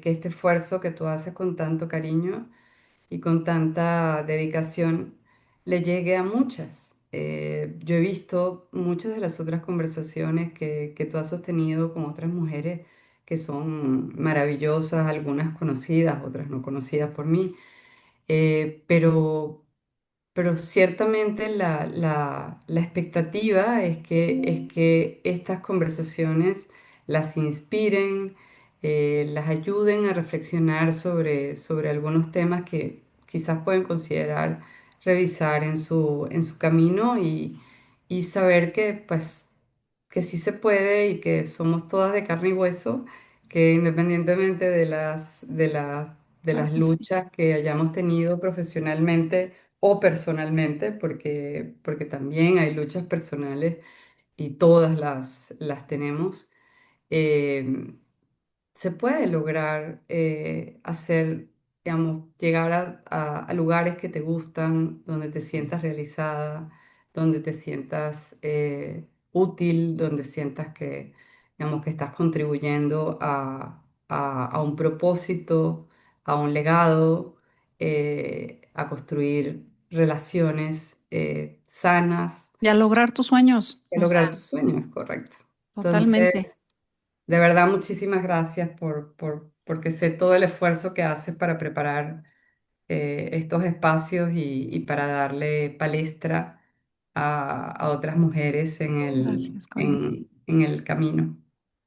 este esfuerzo que tú haces con tanto cariño y con tanta dedicación le llegue a muchas. Yo he visto muchas de las otras conversaciones que tú has sostenido con otras mujeres que son maravillosas, algunas conocidas, otras no conocidas por mí, pero ciertamente la expectativa es que estas conversaciones las inspiren, las ayuden a reflexionar sobre algunos temas que quizás pueden considerar revisar en su camino y saber que, pues, que sí se puede y que somos todas de carne y hueso, que independientemente de de
Claro
las
que sí.
luchas que hayamos tenido profesionalmente, o personalmente, porque también hay luchas personales y todas las tenemos. eh, Se puede lograr hacer, digamos, llegar a lugares que te gustan, donde te sientas realizada, donde te sientas útil, donde sientas que, digamos, que estás contribuyendo a un propósito, a un legado, a construir relaciones sanas,
Y a lograr tus sueños,
a
o
lograr
sea,
tus sueños, correcto.
totalmente.
Entonces, de verdad, muchísimas gracias porque sé todo el esfuerzo que haces para preparar estos espacios y para darle palestra a otras mujeres
Gracias, Corina.
en el camino.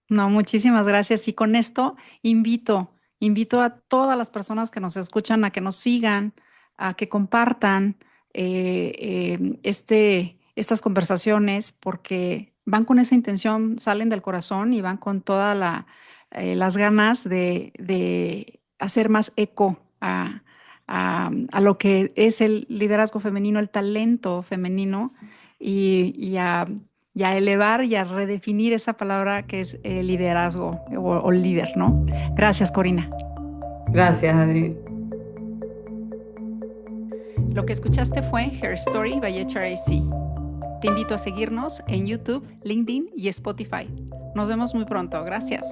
No, muchísimas gracias. Y con esto invito a todas las personas que nos escuchan a que nos sigan, a que compartan estas conversaciones, porque van con esa intención, salen del corazón y van con todas las ganas de hacer más eco a lo que es el liderazgo femenino, el talento femenino y y a elevar y a redefinir esa palabra que es liderazgo o líder, ¿no? Gracias, Corina.
Gracias, Adri.
Lo que escuchaste fue Her Story by HRIC. Te invito a seguirnos en YouTube, LinkedIn y Spotify. Nos vemos muy pronto. Gracias.